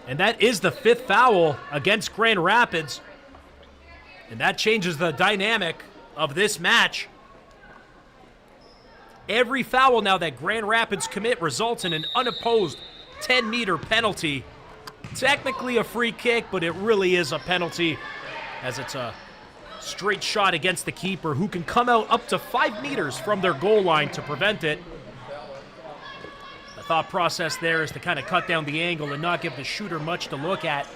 And that is the 5th foul against Grand Rapids. And that changes the dynamic of this match. Every foul now that Grand Rapids commit results in an unopposed 10-meter penalty. Technically a free kick, but it really is a penalty, as it's a straight shot against the keeper, who can come out up to 5 meters from their goal line to prevent it. The thought process there is to kind of cut down the angle and not give the shooter much to look at.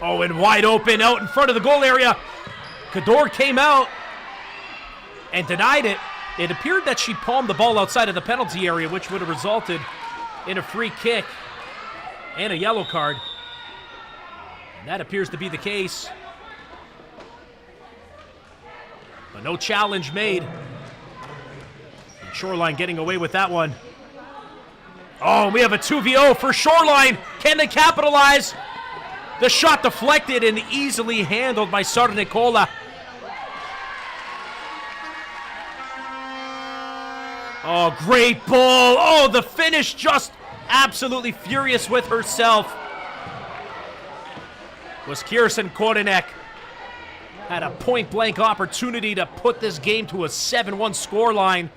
Oh, and wide open out in front of the goal area. Kador came out and denied it. It appeared that she palmed the ball outside of the penalty area, which would have resulted in a free kick and a yellow card. And that appears to be the case. But no challenge made. And Shoreline getting away with that one. Oh, we have a 2v0 for Shoreline. Can they capitalize? The shot deflected and easily handled by Sarnicola. Oh, great ball. Oh, the finish, just absolutely furious with herself was Kirsten Korenek. Had a point-blank opportunity to put this game to a 7-1 scoreline.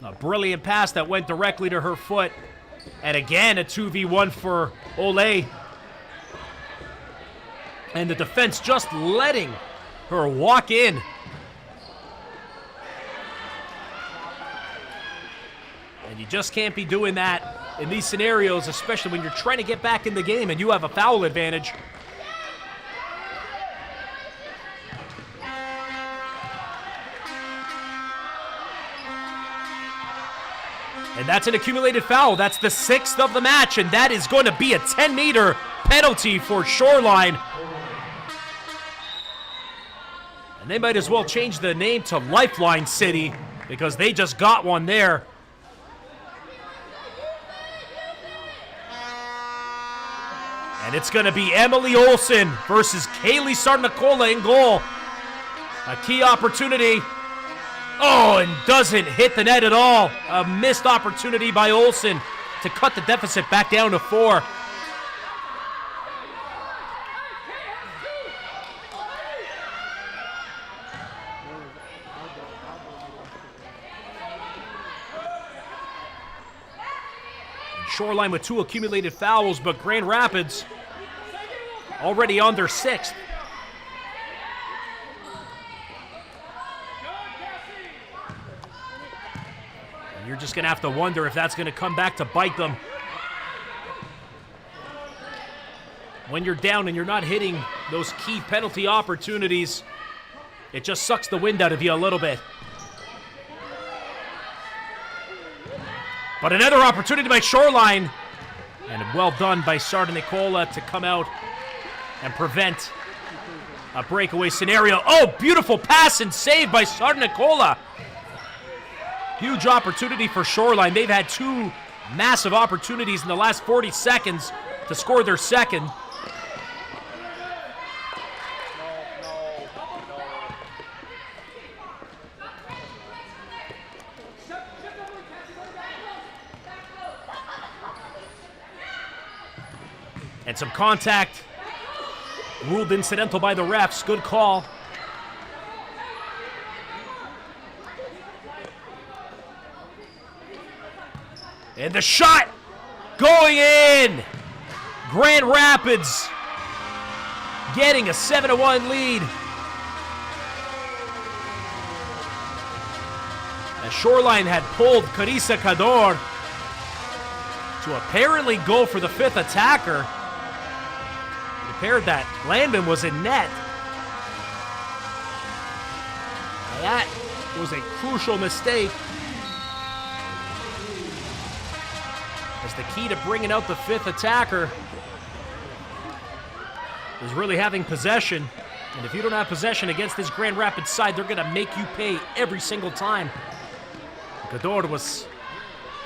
A brilliant pass that went directly to her foot. And again, a 2v1 for Ole. And the defense just letting her walk in. And you just can't be doing that in these scenarios, especially when you're trying to get back in the game and you have a foul advantage. And that's an accumulated foul. That's the 6th of the match, and that is going to be a 10-meter penalty for Shoreline. And they might as well change the name to Lifeline City, because they just got one there. And it's going to be Emily Olsen versus Kaylee Sarnicola in goal. A key opportunity. Oh, and doesn't hit the net at all. A missed opportunity by Olsen to cut the deficit back down to 4. Shoreline with 2 accumulated fouls, but Grand Rapids already on their 6th. And you're just going to have to wonder if that's going to come back to bite them. When you're down and you're not hitting those key penalty opportunities, it just sucks the wind out of you a little bit. But another opportunity by Shoreline, and well done by Sarnicola to come out and prevent a breakaway scenario. Oh, beautiful pass and save by Sarnicola. Huge opportunity for Shoreline. They've had 2 massive opportunities in the last 40 seconds to score their 2nd. And some contact. Ruled incidental by the refs. Good call. And the shot going in. Grand Rapids getting a 7-1 lead. As Shoreline had pulled Carissa Cador to apparently go for the 5th attacker. It appeared that Landman was in net. Now that was a crucial mistake, as the key to bringing out the 5th attacker is really having possession. And if you don't have possession against this Grand Rapids side, they're going to make you pay every single time. Cador was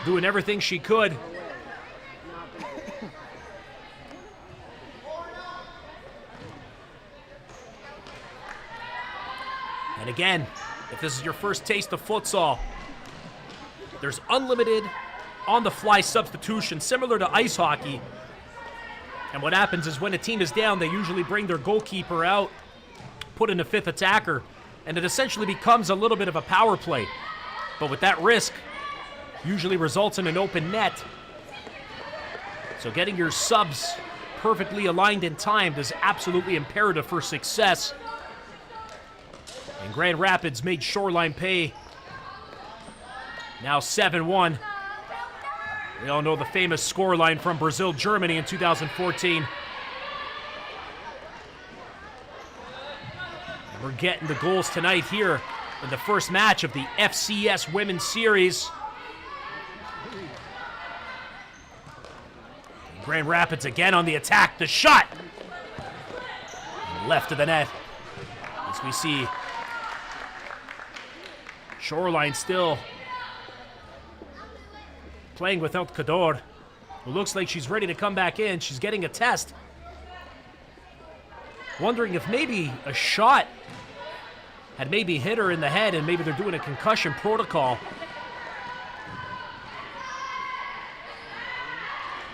doing everything she could. And again, if this is your first taste of futsal, there's unlimited on-the-fly substitution, similar to ice hockey. And what happens is when a team is down, they usually bring their goalkeeper out, put in a 5th attacker, and it essentially becomes a little bit of a power play. But with that risk, usually results in an open net. So getting your subs perfectly aligned and timed is absolutely imperative for success. And Grand Rapids made Shoreline pay. Now 7-1. We all know the famous scoreline from Brazil, Germany in 2014. And we're getting the goals tonight here in the first match of the FCS Women Series. And Grand Rapids again on the attack. The shot! Left of the net. As we see Shoreline still playing without Cador, who looks like she's ready to come back in. She's getting a test. Wondering if maybe a shot had maybe hit her in the head and maybe they're doing a concussion protocol.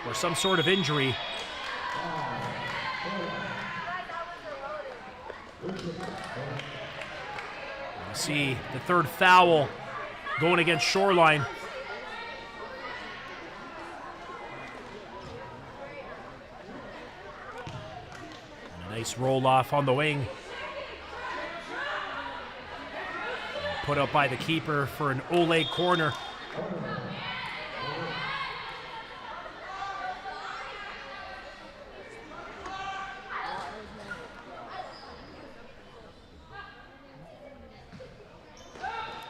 Or some sort of injury. We see the 3rd foul going against Shoreline. And a nice roll off on the wing. Put up by the keeper for an Ole corner.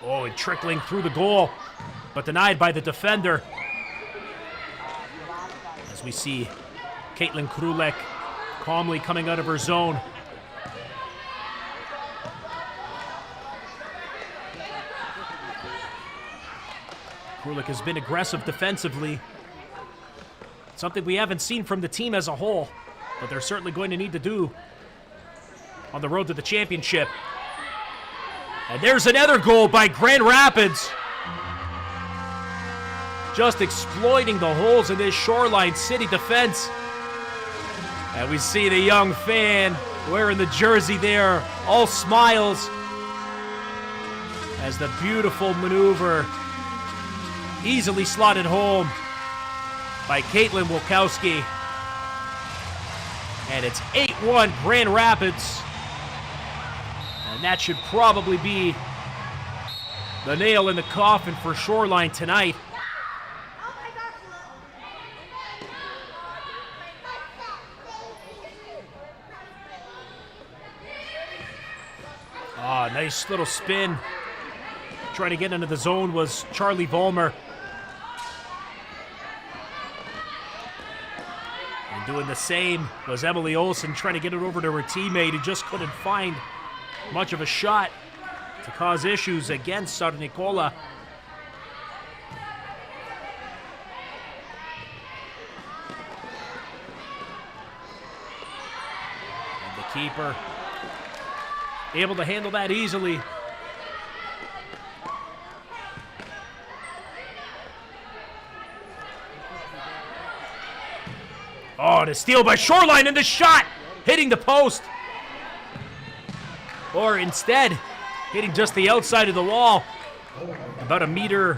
Oh, and trickling through the goal, but denied by the defender. As we see Caitlin Krulek calmly coming out of her zone. Krulek has been aggressive defensively. Something we haven't seen from the team as a whole, but they're certainly going to need to do on the road to the championship. And there's another goal by Grand Rapids. Just exploiting the holes in this Shoreline City defense. And we see the young fan wearing the jersey there, all smiles, as the beautiful maneuver easily slotted home by Caitlin Wilkowski. And it's 8-1 Grand Rapids. And that should probably be the nail in the coffin for Shoreline tonight. Ah, nice little spin. Trying to get into the zone was Charlie Vollmer. And doing the same was Emily Olsen, trying to get it over to her teammate who just couldn't find much of a shot to cause issues against Sar Nicola. And the keeper able to handle that easily. Oh, and a steal by Shoreline, and the shot hitting the post. Or instead, hitting just the outside of the wall. About 1.5 meters,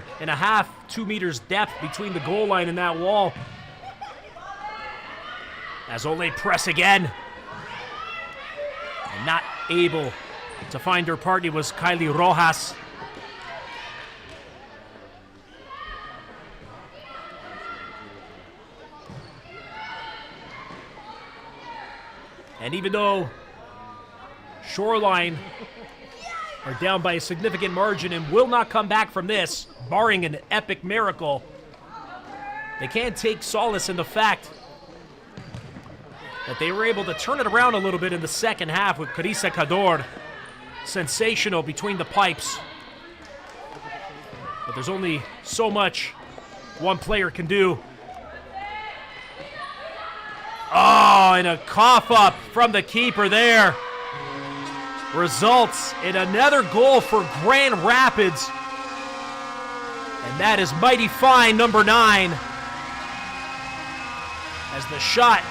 2 meters depth between the goal line and that wall. As Ole press again. And not able to find her partner was Kylie Rojas. And even though Shoreline are down by a significant margin and will not come back from this, barring an epic miracle, they can't take solace in the fact that they were able to turn it around a little bit in the second half with Carissa Cador. Sensational between the pipes. But there's only so much one player can do. Oh, and a cough up from the keeper there. Results in another goal for Grand Rapids. And that is mighty fine, number 9. As the shot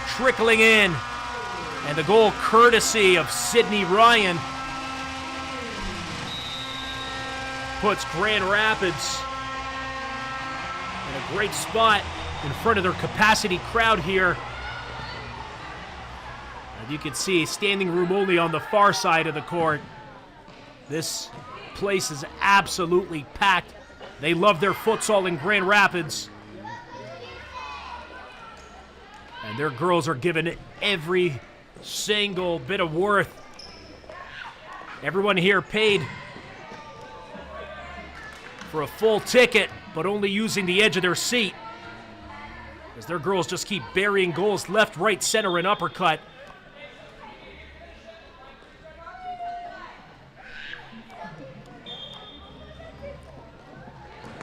trickling in. And the goal courtesy of Sydney Ryan puts Grand Rapids in a great spot in front of their capacity crowd here. And you can see standing room only on the far side of the court. This place is absolutely packed. They love their futsal in Grand Rapids. And their girls are given every single bit of worth. Everyone here paid for a full ticket, but only using the edge of their seat. As their girls just keep burying goals left, right, center, and uppercut.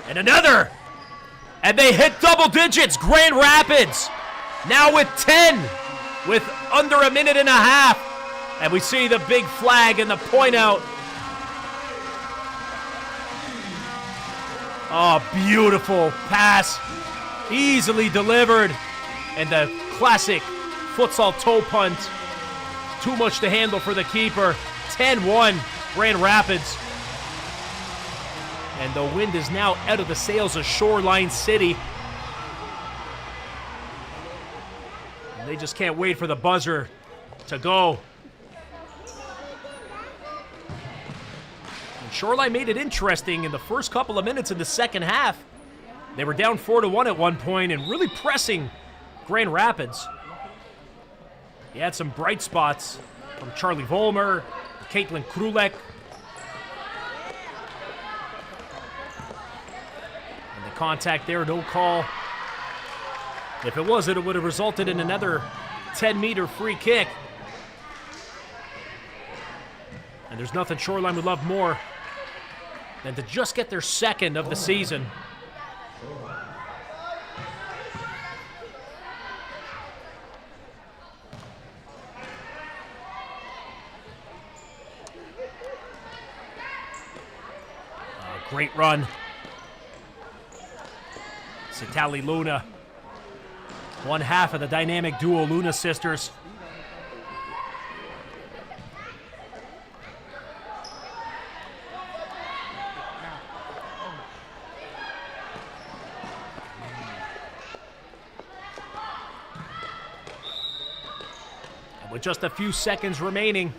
And another! And they hit double digits, Grand Rapids! Now with 10, with under 1.5 minutes. And we see the big flag and the point out. Oh, beautiful pass. Easily delivered. And the classic futsal toe punt. Too much to handle for the keeper. 10-1, Grand Rapids. And the wind is now out of the sails of Shoreline City. And they just can't wait for the buzzer to go. And Shoreline made it interesting in the first couple of minutes in the second half. They were down 4-1 at one point and really pressing Grand Rapids. He had some bright spots from Charlie Volmer, Caitlin Krulek. And the contact there, no call. If it was, it would have resulted in another 10-meter free kick. And there's nothing Shoreline would love more than to just get their second of the season. Great run. Sitali Luna. One half of the dynamic duo Luna sisters. And with just a few seconds remaining,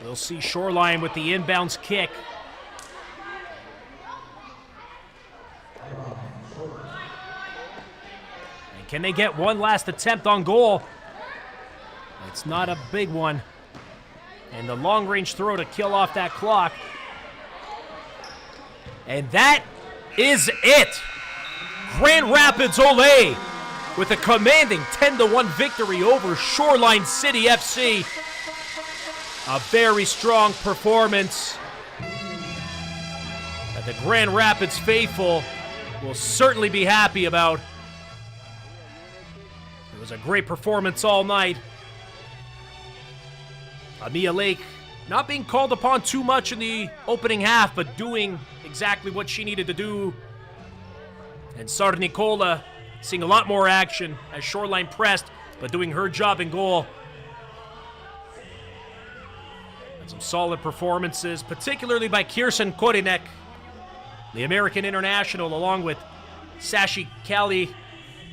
we'll see Shoreline with the inbounds kick. And can they get one last attempt on goal? It's not a big one. And the long-range throw to kill off that clock. And that is it. Grand Rapids Ole with a commanding 10-1 victory over Shoreline City FC. A very strong performance that the Grand Rapids faithful will certainly be happy about. It was a great performance all night. Amia Lake not being called upon too much in the opening half, but doing exactly what she needed to do And Sarnicola seeing a lot more action as Shoreline pressed, but doing her job in goal. And some solid performances, particularly by Kirsten Korinek, the American international, along with Sashi Kelly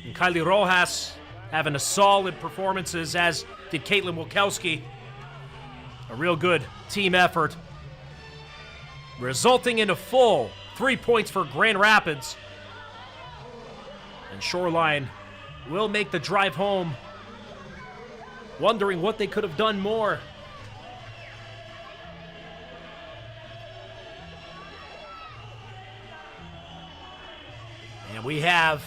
and Kylie Rojas, having a solid performances, as did Caitlin Wilkowski. A real good team effort, resulting in a full 3 points for Grand Rapids. And Shoreline will make the drive home, wondering what they could have done more. And we have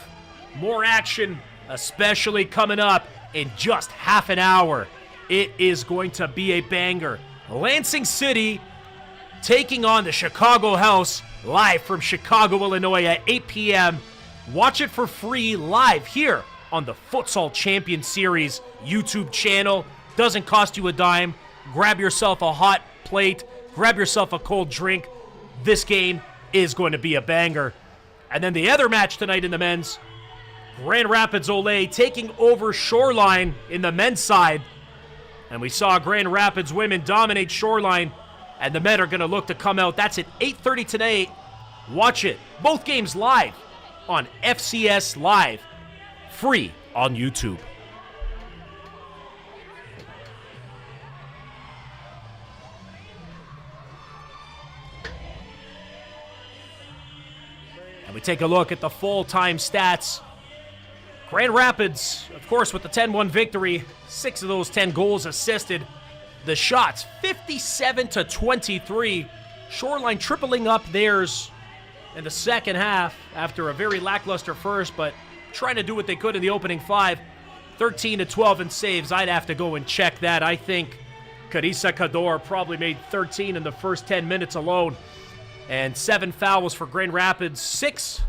more action, especially coming up in just half an hour. It is going to be a banger. Lansing City taking on the Chicago House, live from Chicago, Illinois at 8 p.m. Watch it for free live here on the Futsal Champions Series YouTube channel. Doesn't cost you a dime. Grab yourself a hot plate. Grab yourself a cold drink. This game is going to be a banger. And then the other match tonight in the men's, Grand Rapids Ole taking over Shoreline in the men's side. And we saw Grand Rapids women dominate Shoreline, and the men are going to look to come out. That's at 8:30 tonight. Watch it. Both games live on FCS Live, free on YouTube. And we take a look at the full-time stats. Grand Rapids, of course, with the 10-1 victory, 6 of those 10 goals assisted. The shots, 57-23. Shoreline tripling up theirs in the second half after a very lackluster first, but trying to do what they could in the opening 5. 13-12 in saves. I'd have to go and check that. I think Carissa Cador probably made 13 in the first 10 minutes alone. And 7 fouls for Grand Rapids, 6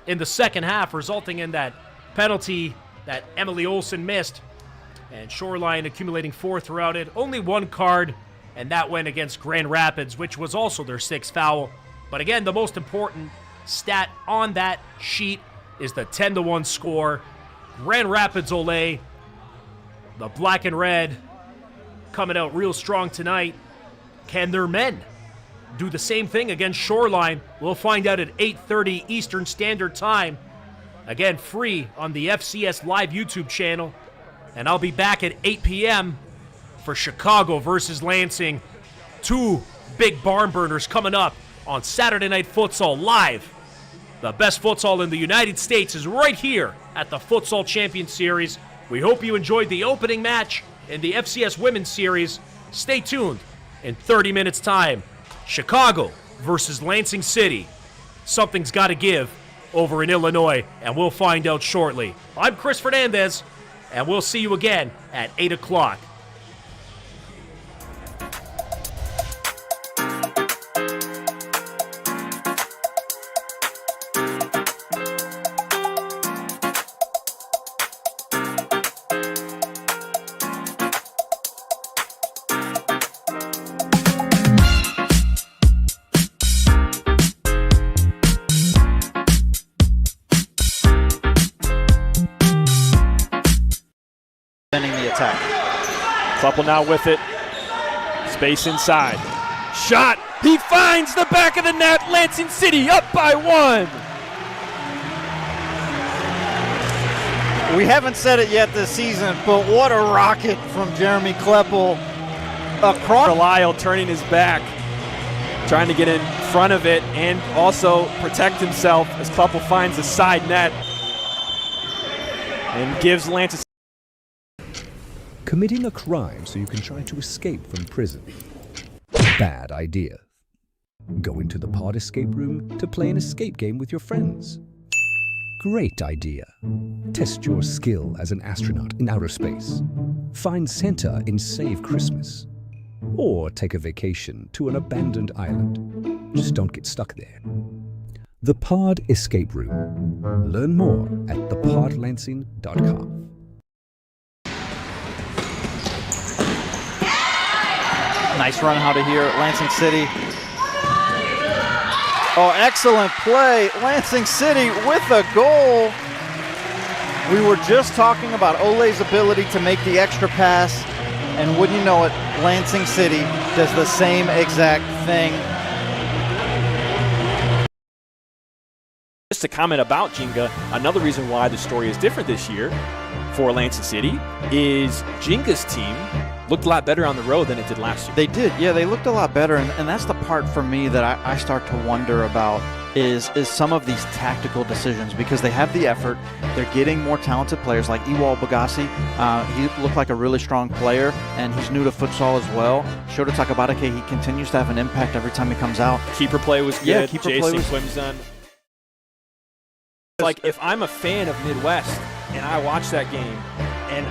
in the second half, resulting in that penalty that Emily Olsen missed. And Shoreline accumulating 4 throughout it. Only 1 card, and that went against Grand Rapids, which was also their 6th foul. But again, the most important stat on that sheet is the 10-1 score. Grand Rapids Ole, the black and red, coming out real strong tonight. Can their men do the same thing against Shoreline? We'll find out at 8:30 Eastern Standard Time. Again, free on the FCS Live YouTube channel. And I'll be back at 8 p.m. for Chicago versus Lansing. 2 big barn burners coming up on Saturday Night Futsal Live. The best futsal in the United States is right here at the Futsal Champions Series. We hope you enjoyed the opening match in the FCS Women's Series. Stay tuned. In 30 minutes' time, Chicago versus Lansing City. Something's got to give over in Illinois, and we'll find out shortly. I'm Chris Fernandez, and we'll see you again at 8 o'clock. The attack. Kluppel now with it. Space inside. Shot. He finds the back of the net. Lansing City up by 1. We haven't said it yet this season, but what a rocket from Jeremy Kleppel across. Lyle turning his back, trying to get in front of it and also protect himself as Kleppel finds the side net and gives Lansing. Committing a crime so you can try to escape from prison. Bad idea. Go into the pod escape room to play an escape game with your friends. Great idea. Test your skill as an astronaut in outer space. Find Santa in Save Christmas. Or take a vacation to an abandoned island. Just don't get stuck there. The Pod Escape Room. Learn more at thepodlansing.com. Nice run out of here at Lansing City. Oh, excellent play. Lansing City with a goal. We were just talking about Ole's ability to make the extra pass, and wouldn't you know it, Lansing City does the same exact thing. Just to comment about Jenga, another reason why the story is different this year for Lansing City is Jenga's team looked a lot better on the road than it did last year. They did, yeah, they looked a lot better, and that's the part for me that I start to wonder about is some of these tactical decisions, because they have the effort, they're getting more talented players like Ewal Bagasi. He looked like a really strong player, and he's new to futsal as well. Shota Takabarake, he continues to have an impact every time he comes out. Keeper play was good. Yeah, keeper play Jason was Quimzon. Like, if I'm a fan of Midwest and I watch that game, and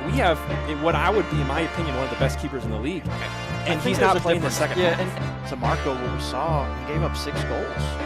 we have what I would be, in my opinion, one of the best keepers in the league, and he's not playing the second half. And to Marco, what we saw, he gave up 6 goals.